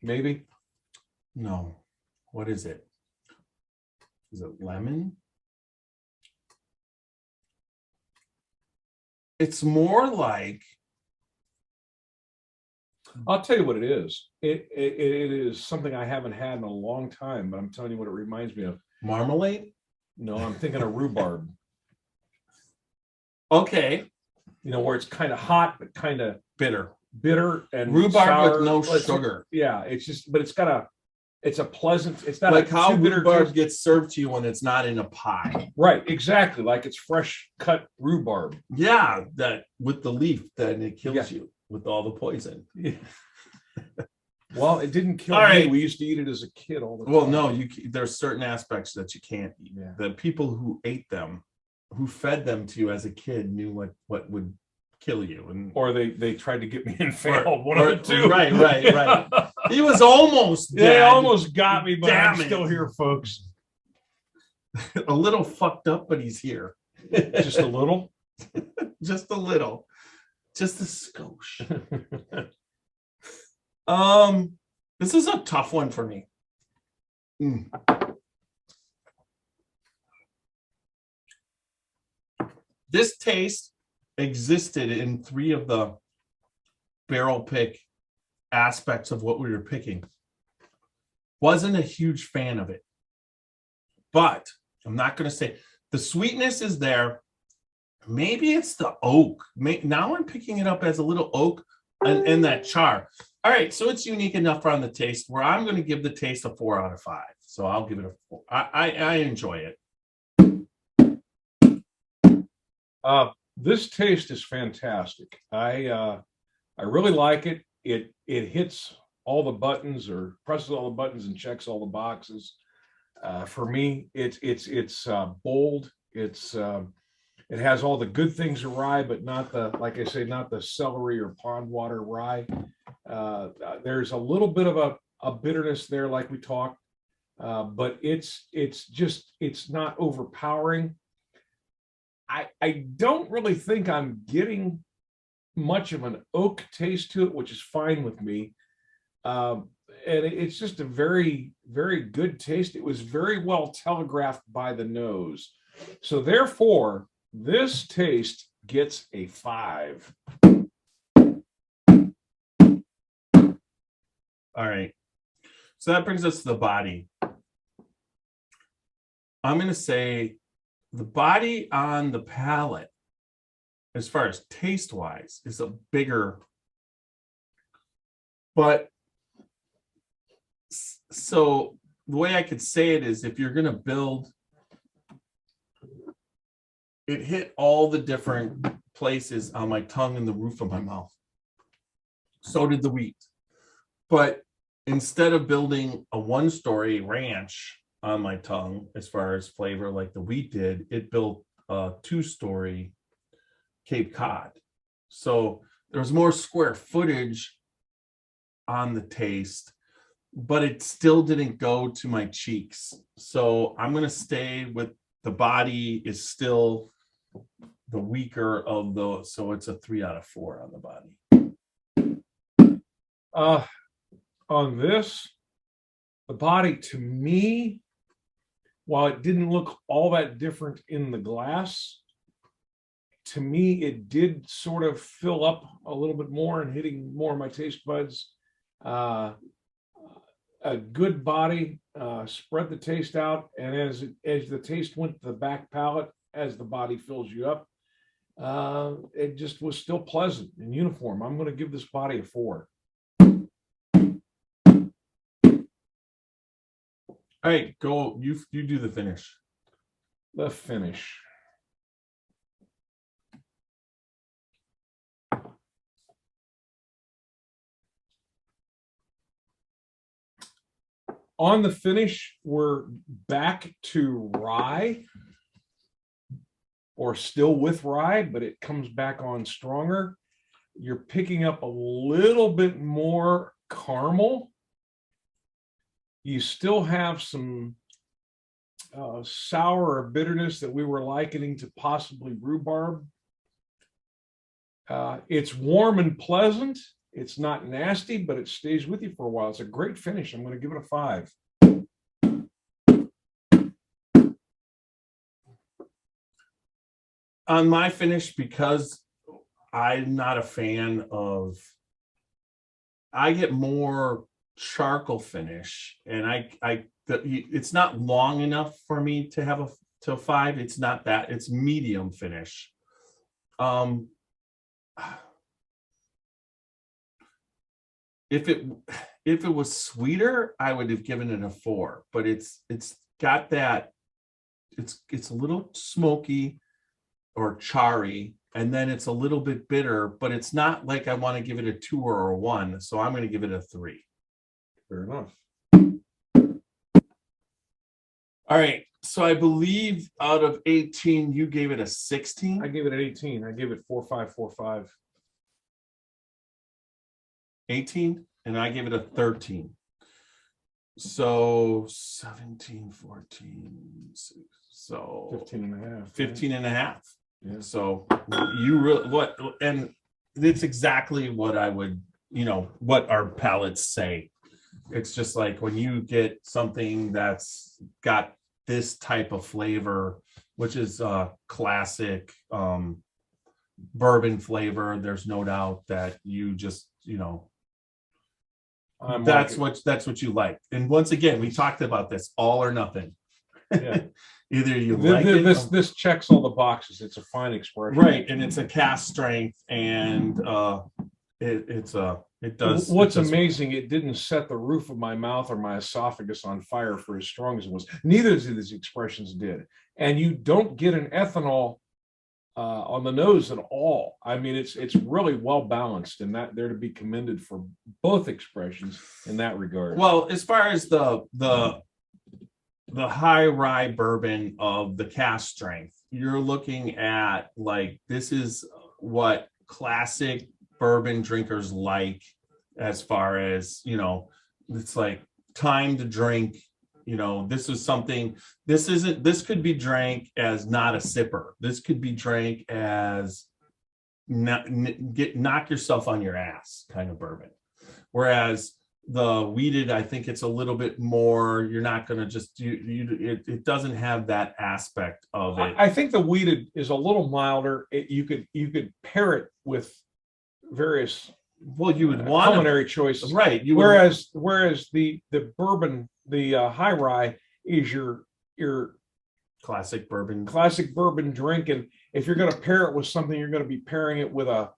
Maybe. No. What is it? Is it lemon? It's more like I'll tell you what it is. It is something I haven't had in a long time, but I'm telling you what it reminds me of. marmalade. No, I'm thinking of rhubarb. Okay. You know, where it's kind of hot, but kind of Bitter. bitter and Rhubarb sour. with no It's- sugar. Yeah, it's just, but it's a pleasant, it's not Like a how too bitter rhubarb taste. gets served to you when it's not in a pie. Right, exactly. Like it's fresh cut rhubarb. Yeah, that with the leaf, then it kills Yeah. you with all the poison. Well, it didn't kill All me. right. We used to eat it as a kid all the time. Well, no, there's certain aspects that you can't eat. Yeah. The people who ate them, who fed them to you as a kid, knew what would kill you. And Or they tried to get me and failed. One of the two. Right. He was almost They dead. almost got me, but Damn I'm it. still here, folks. A little fucked up, but he's here. Just a little. Just a little. Just a skosh. This is a tough one for me. This taste existed in 3 of the barrel pick aspects of what we were picking. Wasn't a huge fan of it, but I'm not going to say the sweetness is there. Maybe it's the oak. Now I'm picking it up as a little oak and that char. All right, so it's unique enough on the taste where I'm going to give the taste a 4 out of 5. So I'll give it a 4. I enjoy it. This taste is fantastic. I really like it. It hits all the buttons, or presses all the buttons and checks all the boxes. For me, it's bold. It has all the good things of rye, but not the, like I say, not the celery or pond water rye. There's a little bit of a bitterness there, like we talked, but it's not overpowering. I don't really think I'm getting much of an oak taste to it, which is fine with me. And it's just a very, very good taste. It was very well telegraphed by the nose. So therefore, this taste gets a 5. All right. So that brings us to the body. I'm going to say the body on the palate, as far as taste wise, is a bigger. But so the way I could say it is, if you're going to build, it hit all the different places on my tongue and the roof of my mouth. So did the wheat. But instead of building a 1-story ranch on my tongue, as far as flavor, like the wheat did, it built a 2-story Cape Cod. So there's more square footage on the taste, but it still didn't go to my cheeks. So I'm going to stay with the body is still the weaker of those. So it's a 3 out of 4 on the body. On this, the body, to me, while it didn't look all that different in the glass, to me, it did sort of fill up a little bit more and hitting more of my taste buds. A good body, spread the taste out, and as the taste went to the back palate, as the body fills you up, it just was still pleasant and uniform. I'm going to give this body a 4. All right, go. You do the finish. The finish. On the finish, we're back to rye, or still with rye, but it comes back on stronger. You're picking up a little bit more caramel. You still have some sour or bitterness that we were likening to possibly rhubarb. It's warm and pleasant. It's not nasty, but it stays with you for a while. It's a great finish. I'm going to give it a 5. On my finish, because I'm not a fan of, I get more charcoal finish, and it's not long enough for me to have a 5. It's not that, it's medium finish. If it was sweeter, I would have given it a 4, but it's got that, it's a little smoky or charry, and then it's a little bit bitter, but it's not like I want to give it a 2 or a 1, so I'm going to give it a 3. Fair enough. All right, so I believe out of 18, you gave it a 16. I gave it an 18. I gave it 4.5. 18, and I gave it a 13. So 17, 14, so 15 and a half. 15 and a half. Yeah. So you really, and it's exactly what I would, what our palates say. It's just like when you get something that's got this type of flavor, which is classic bourbon flavor, there's no doubt that you just, that's what you like. And once again, we talked about this, all or nothing. Yeah. Either you like it, this checks all the boxes. It's a fine expression, right? And it's a cast strength, and it does. What's amazing, it didn't set the roof of my mouth or my esophagus on fire for as strong as it was. Neither of these expressions did, and you don't get an ethanol on the nose at all. I mean, it's really well balanced, and that they're to be commended for both expressions in that regard. Well, as far as the high rye bourbon of the cast strength, you're looking at, like, this is what classic bourbon drinkers like, as far as, it's like time to drink. This is something, this could be drank as not a sipper. This could be drank as knock yourself on your ass kind of bourbon. Whereas the weeded, I think it's a little bit more, you're not going to just, it doesn't have that aspect of it. I think the weeded is a little milder. You could pair it with various you would want culinary choices, right? Whereas the bourbon, the high rye, is your classic bourbon drink, and if you're going to pair it with something, you're going to be pairing it with a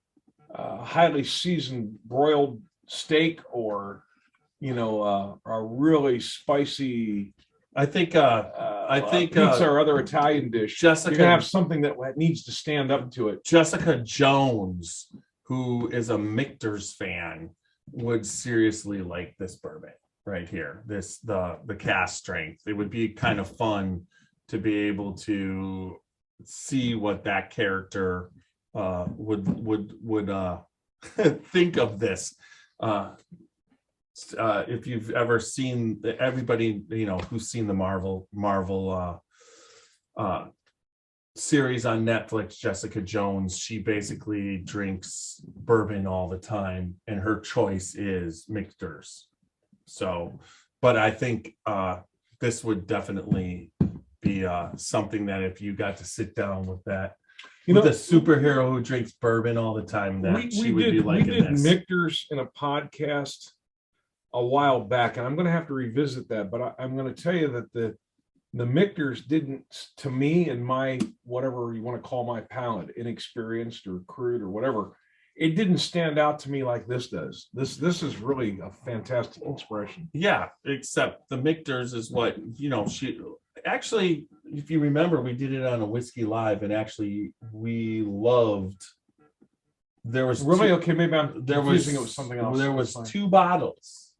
highly seasoned broiled steak, or a really spicy. I think pizza or other Italian dish. You're gonna have something that needs to stand up to it. Jessica Jones, who is a Michter's fan, would seriously like this bourbon right here. The cast strength. It would be kind of fun to be able to see what that character would think of this. If you've ever seen, everybody who's seen the Marvel series on Netflix, Jessica Jones, she basically drinks bourbon all the time, and her choice is Michter's. So, but I think this would definitely be something that if you got to sit down with that, with a superhero who drinks bourbon all the time, that she would be liking this. We did Michter's in a podcast a while back, and I'm going to have to revisit that, but I'm going to tell you that the Michter's didn't, to me, and my, whatever you want to call my palate, inexperienced or crude or whatever, it didn't stand out to me like this does. This is really a fantastic expression. Yeah, except the Michter's is what, she actually, if you remember, we did it on a Whiskey Live, and actually we loved. There was Really? two, Okay, maybe I'm there confusing was it with something else. There was That's fine. 2 bottles.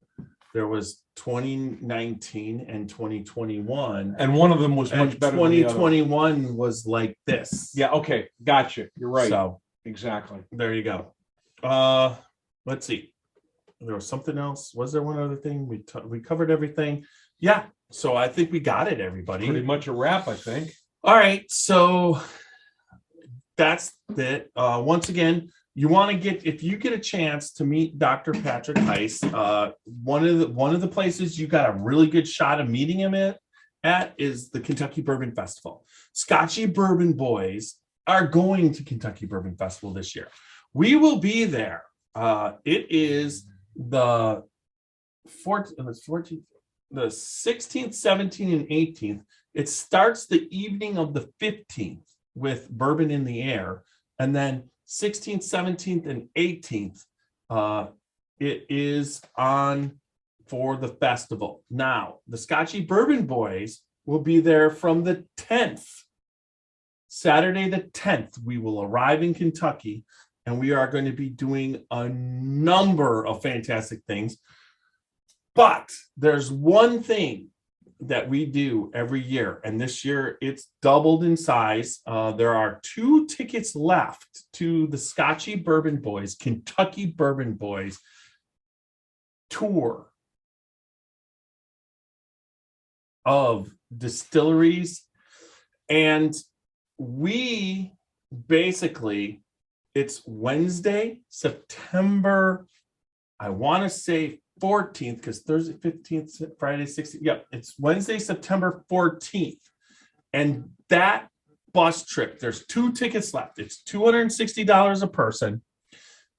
There was 2019 and 2021, And one of them was and much better than the other. 2021 was like this. Yeah, okay, gotcha. You're right. So Exactly. there you go. Let's see. There was something else. Was there one other thing? We covered everything. Yeah. So I think we got it, everybody. Pretty much a wrap, I think. All right. So that's it. Once again, you want to get, if you get a chance to meet Dr. Patrick Heist, one of the places you got a really good shot of meeting him at is the Kentucky Bourbon Festival. Scotchy Bourbon Boys are going to Kentucky Bourbon Festival this year. We will be there. It is the 16th, 17th, and 18th. It starts the evening of the 15th with Bourbon in the Air, and then 16th, 17th, and 18th, it is on for the festival. Now, the Scotchy Bourbon Boys will be there from the 10th. Saturday the 10th, we will arrive in Kentucky, and we are going to be doing a number of fantastic things. But there's one thing that we do every year, and this year it's doubled in size. There are 2 tickets left to the Scotchy Bourbon Boys, Kentucky Bourbon Boys tour of distilleries. And we basically, it's Wednesday, September, I want to say 14th, because Thursday 15th, Friday 16th. Yep, it's Wednesday, September 14th. And that bus trip, there's 2 tickets left. It's $260 a person.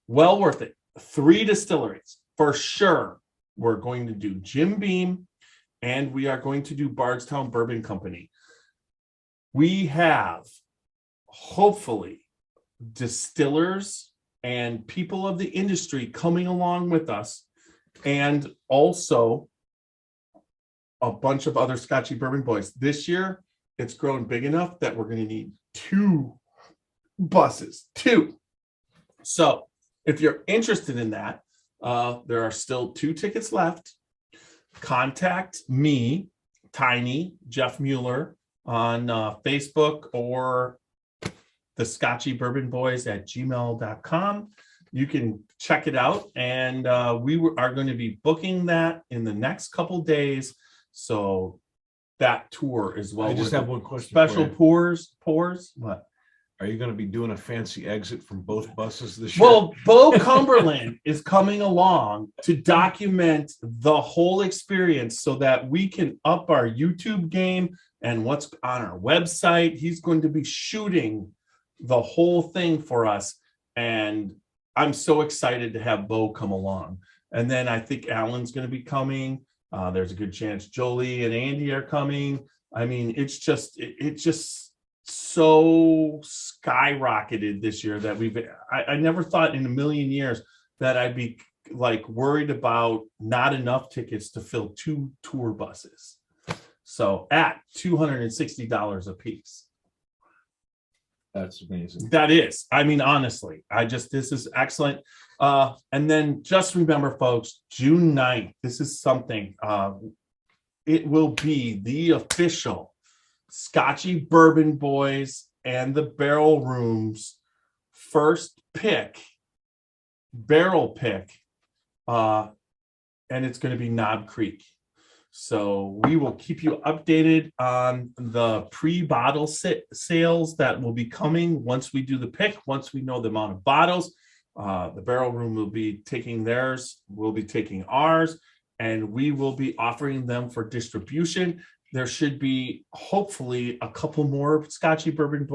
Well worth it. 3 distilleries for sure. We're going to do Jim Beam, and we are going to do Bardstown Bourbon Company. We have, hopefully, distillers and people of the industry coming along with us, and also a bunch of other Scotchy Bourbon Boys. This year, it's grown big enough that we're going to need 2 buses. 2. So if you're interested in that, there are still 2 tickets left. Contact me, Tiny, Jeff Mueller, on Facebook, or the Scotchy Bourbon Boys at gmail.com. You can check it out, and we are going to be booking that in the next couple days. So that tour is well. I just worth have it. one question. Special for you. pours. What? Are you going to be doing a fancy exit from both buses this year? Well, Bo Cumberland is coming along to document the whole experience so that we can up our YouTube game and what's on our website. He's going to be shooting the whole thing for us, and I'm so excited to have Bo come along. And then I think Alan's going to be coming. There's a good chance Jolie and Andy are coming. I mean, it's just so skyrocketed this year that I never thought in a million years that I'd be like worried about not enough tickets to fill 2 tour buses. So at $260 a piece. That's amazing. That is, I mean, honestly, this is excellent. And then just remember, folks, June 9th, this is something, it will be the official Scotchy Bourbon Boys and the Barrel Room's first barrel pick, and it's going to be Knob Creek. So we will keep you updated on the pre-bottle sales that will be coming once we do the pick, once we know the amount of bottles. The Barrel Room will be taking theirs, we'll be taking ours, and we will be offering them for distribution. There should be hopefully a couple more Scotchy Bourbon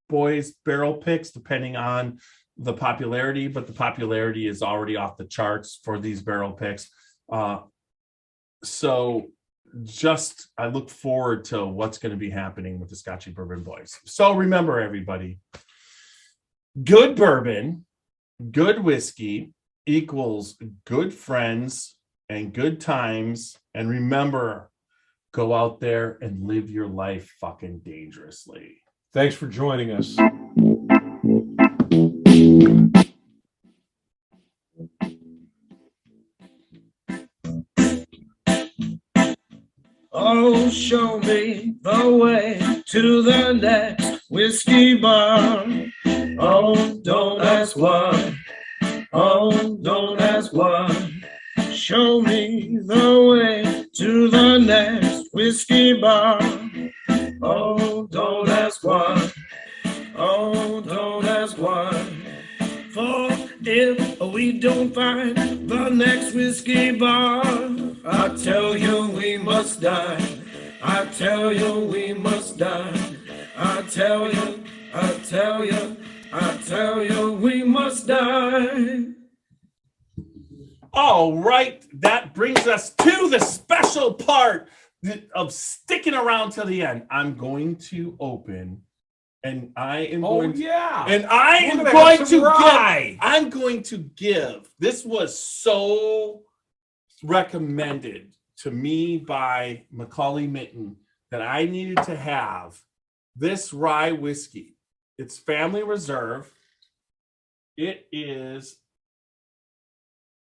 Boys barrel picks, depending on the popularity, but the popularity is already off the charts for these barrel picks. So I look forward to what's going to be happening with the Scotchy Bourbon Boys. So remember, everybody, good bourbon good whiskey equals good friends and good times. And remember, go out there and live your life fucking dangerously. Thanks for joining us. Oh, show me the way to the next whiskey bar. Oh, don't ask why. Oh, don't ask why. Show me the way to the next whiskey bar. Oh, don't ask why. Oh, don't ask why. For if we don't find the next whiskey bar, I tell you we must die. I tell you we must die. I tell you, I tell you, I tell you we must die. All right, that brings us to the special part of sticking around till the end. I'm going to open, and I am going to, and I am going to give. I'm going to give. This was so recommended to me by Macaulay Minton that I needed to have this rye whiskey. It's Family Reserve. It is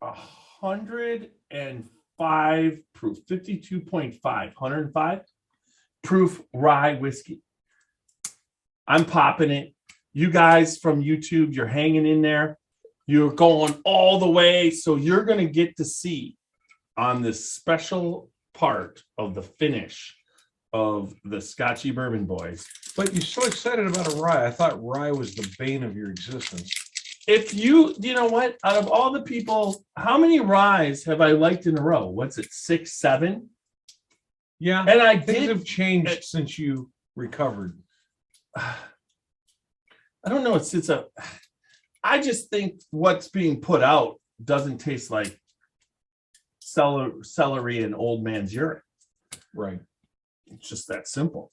105 proof, 52.5, 105 proof rye whiskey. I'm popping it. You guys from YouTube, you're hanging in there. You're going all the way. So you're going to get to see on this special part of the finish of the Scotchy Bourbon Boys. But you're so excited about a rye. I thought rye was the bane of your existence. If you know what, out of all the people, how many ryes have I liked in a row? What's it, 6, 7? Yeah, and I things did have changed since you recovered. I don't know. I just think what's being put out doesn't taste like celery and old man's urine. Right. It's just that simple.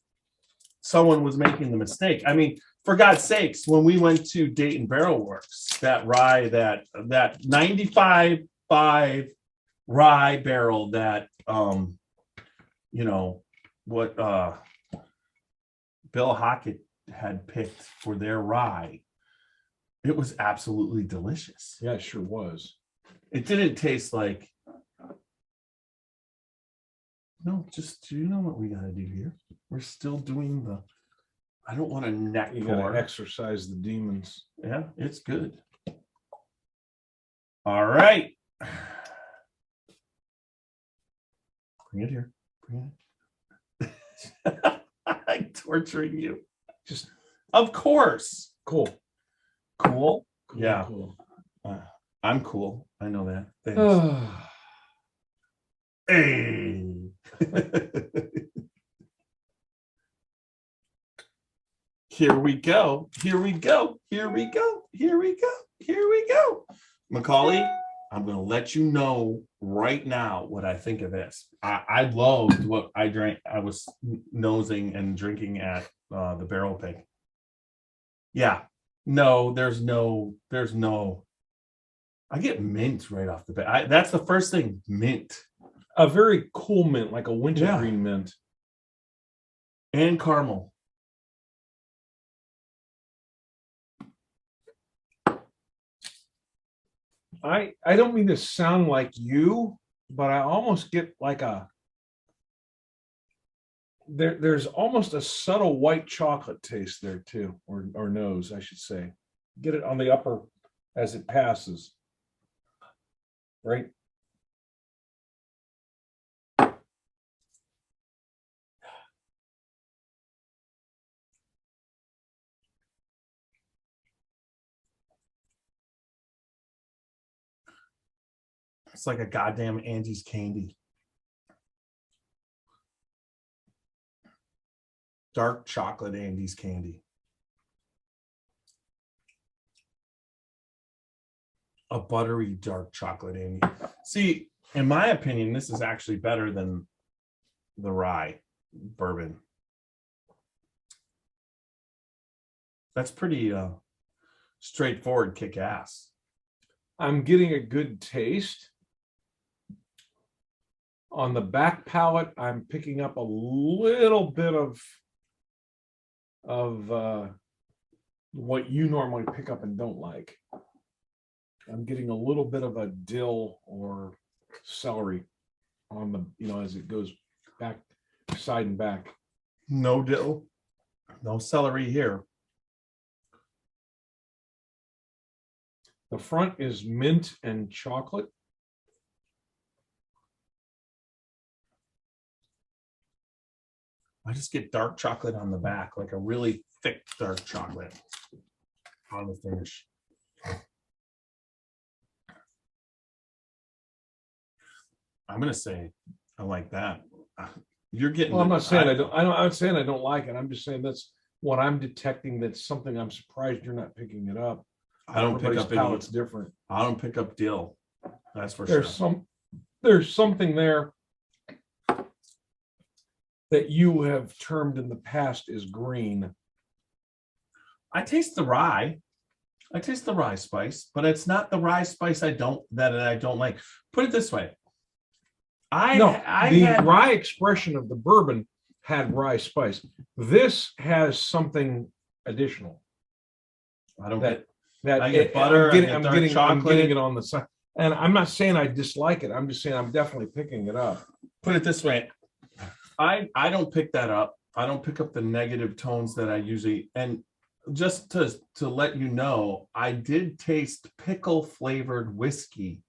Someone was making the mistake. I mean, for God's sakes, when we went to Dayton Barrel Works, that rye, that 95.5 rye barrel that what Bill Hockett had picked for their rye, it was absolutely delicious. Yeah, it sure was. It didn't taste like, no, just, do you know what we got to do here? We're still doing I don't want to neck You pour. gotta exercise the demons. Yeah, it's good. All right. Bring it here. Bring it. I'm torturing you. Just, of course. cool. Cool. Cool, Yeah. cool. I'm cool. I know that. Thanks. Hey. Here we go. Here we go. Here we go. Here we go. Here we go. Macaulay, I'm going to let you know right now what I think of this. I loved what I drank. I was nosing and drinking at the Barrel Pig. Yeah. No, there's no. I get mint right off the bat. That's the first thing. Mint. A very cool mint, like a wintergreen mint. And caramel. I don't mean to sound like you, but I almost get like there's almost a subtle white chocolate taste there too, or nose, I should say. Get it on the upper as it passes. Right? It's like a goddamn Andy's candy. Dark chocolate Andy's candy. A buttery dark chocolate Andy. See, in my opinion, this is actually better than the rye bourbon. That's pretty straightforward, kick ass. I'm getting a good taste. On the back palate, I'm picking up a little bit of what you normally pick up and don't like. I'm getting a little bit of a dill or celery on the, as it goes back, side and back. No dill, no celery here. The front is mint and chocolate. I just get dark chocolate on the back, like a really thick dark chocolate on the finish. I'm gonna say I like that. You're getting. Well, I'm not saying I'm saying I don't like it. I'm just saying that's what I'm detecting. That's something I'm surprised you're not picking it up. I don't pick up palate's any. different. I don't pick up dill. That's for sure. There's something there that you have termed in the past as green. I taste the rye. I taste the rye spice, but it's not the rye spice I don't like. Put it this way. The rye expression of the bourbon had rye spice. This has something additional. I don't that get I get butter. I'm getting it on the side. And I'm not saying I dislike it. I'm just saying I'm definitely picking it up. Put it this way. I don't pick that up. I don't pick up the negative tones that I usually, and just to let you know, I did taste pickle flavored whiskey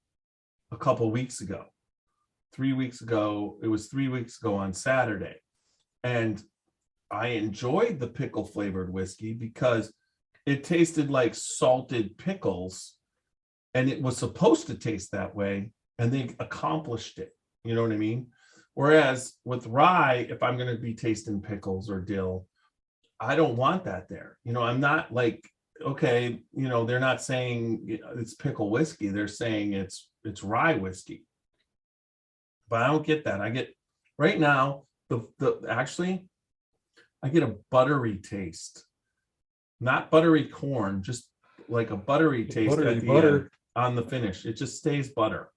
a couple weeks ago. 3 weeks ago, it was 3 weeks ago on Saturday. And I enjoyed the pickle flavored whiskey because it tasted like salted pickles, and it was supposed to taste that way, and they accomplished it. You know what I mean? Whereas with rye, if I'm going to be tasting pickles or dill, I don't want that there. I'm not like, okay, they're not saying it's pickle whiskey. They're saying it's rye whiskey. But I don't get that. I get right now, actually, I get a buttery taste. Not buttery corn, just like a buttery taste at the end on the finish. It just stays butter.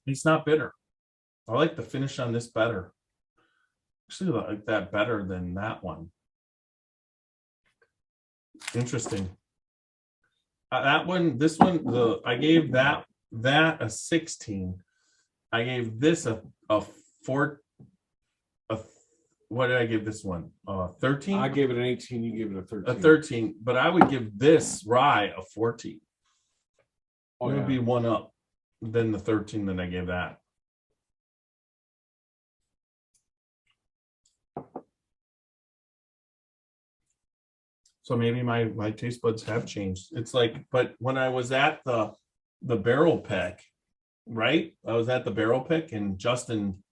It's not bitter. I like the finish on this better. Actually, I like that better than that one. Interesting. This one, I gave that a 16. I gave this a 4. What did I give this one? 13. I gave it an 18. You gave it a 13. A 13, but I would give this rye a 14. It would be one up than the 13 that I gave that. So maybe my taste buds have changed. It's like, but when I was at the barrel pick, right? I was at the barrel pick, and Justin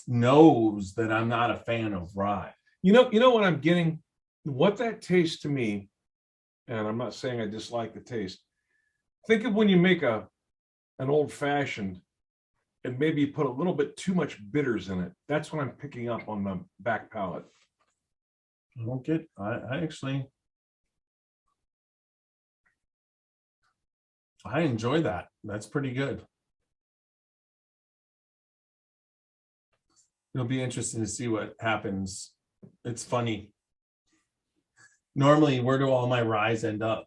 knows that I'm not a fan of rye. You know what I'm getting? What that tastes to me, and I'm not saying I dislike the taste. Think of when you make an old fashioned, and maybe you put a little bit too much bitters in it. That's what I'm picking up on the back palate. I enjoy that. That's pretty good. It'll be interesting to see what happens. It's funny. Normally, where do all my ryes end up?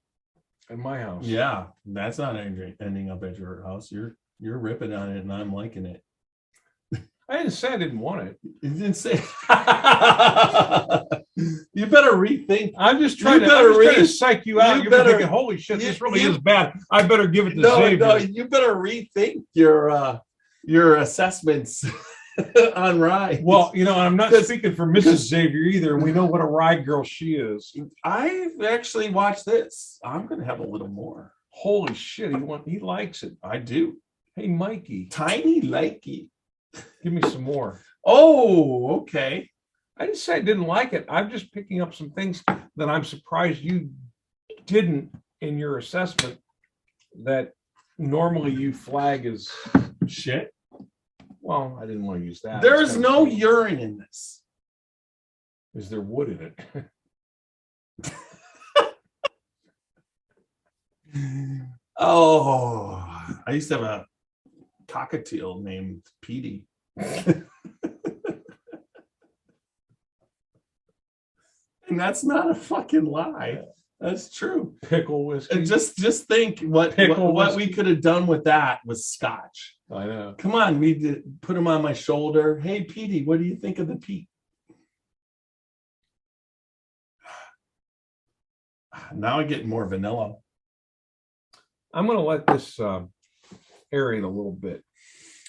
In my house. Yeah, that's not ending up at your house. You're ripping on it, and I'm liking it. I didn't say I didn't want it. You didn't say. You better rethink. I'm just trying to psych you out. You're thinking, holy shit, this really is bad. I better give it to Xavier. No, you better rethink your assessments on rye. Well, I'm not speaking for Mrs. Xavier either. We know what a rye girl she is. I've actually watched this. I'm going to have a little more. Holy shit, he likes it. I do. Hey, Mikey. Tiny likey. Give me some more. Oh, okay. I didn't say I didn't like it. I'm just picking up some things that I'm surprised you didn't in your assessment that normally you flag as shit. Well, I didn't want to use that. There is no urine in this. Is there wood in it? Oh, I used to have a cockatiel named Petey. And that's not a fucking lie. That's true. Pickle whiskey. And just think what we could have done with that was scotch. I know. Come on, we did put him on my shoulder. Hey, Petey, what do you think of the Pete? Now I get more vanilla. I'm going to let this aerate a little bit.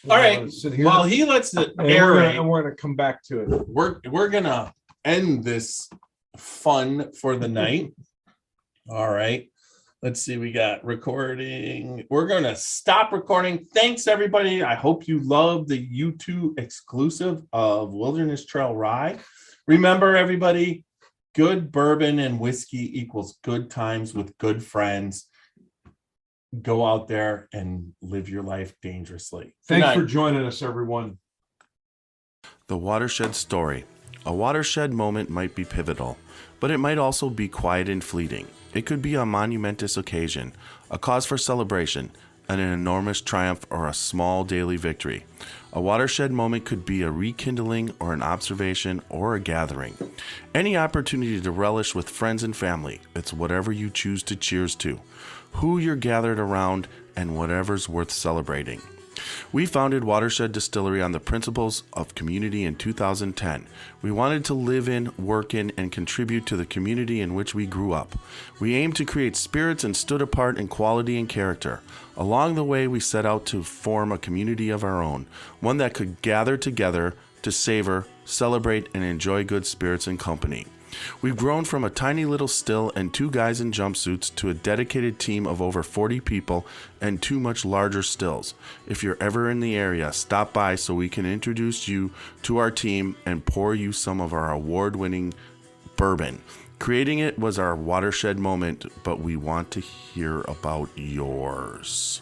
All right. While he lets it aerate, and we're going to come back to it. we're gonna end this fun for the night. All right. Let's see. We got recording. We're gonna stop recording. Thanks, everybody. I hope you love the YouTube exclusive of Wilderness Trail Rye. Remember, everybody, good bourbon and whiskey equals good times with good friends. Go out there and live your life dangerously. Thanks for joining us, everyone. The Watershed Story. A watershed moment might be pivotal, but it might also be quiet and fleeting. It could be a monumentous occasion, a cause for celebration, an enormous triumph, or a small daily victory. A watershed moment could be a rekindling or an observation or a gathering. Any opportunity to relish with friends and family. It's whatever you choose to cheers to, who you're gathered around, and whatever's worth celebrating. We founded Watershed Distillery on the principles of community in 2010. We wanted to live in, work in, and contribute to the community in which we grew up. We aimed to create spirits and stood apart in quality and character. Along the way, we set out to form a community of our own, one that could gather together to savor, celebrate, and enjoy good spirits and company. We've grown from a tiny little still and 2 guys in jumpsuits to a dedicated team of over 40 people and 2 much larger stills. If you're ever in the area, stop by so we can introduce you to our team and pour you some of our award-winning bourbon. Creating it was our watershed moment, but we want to hear about yours.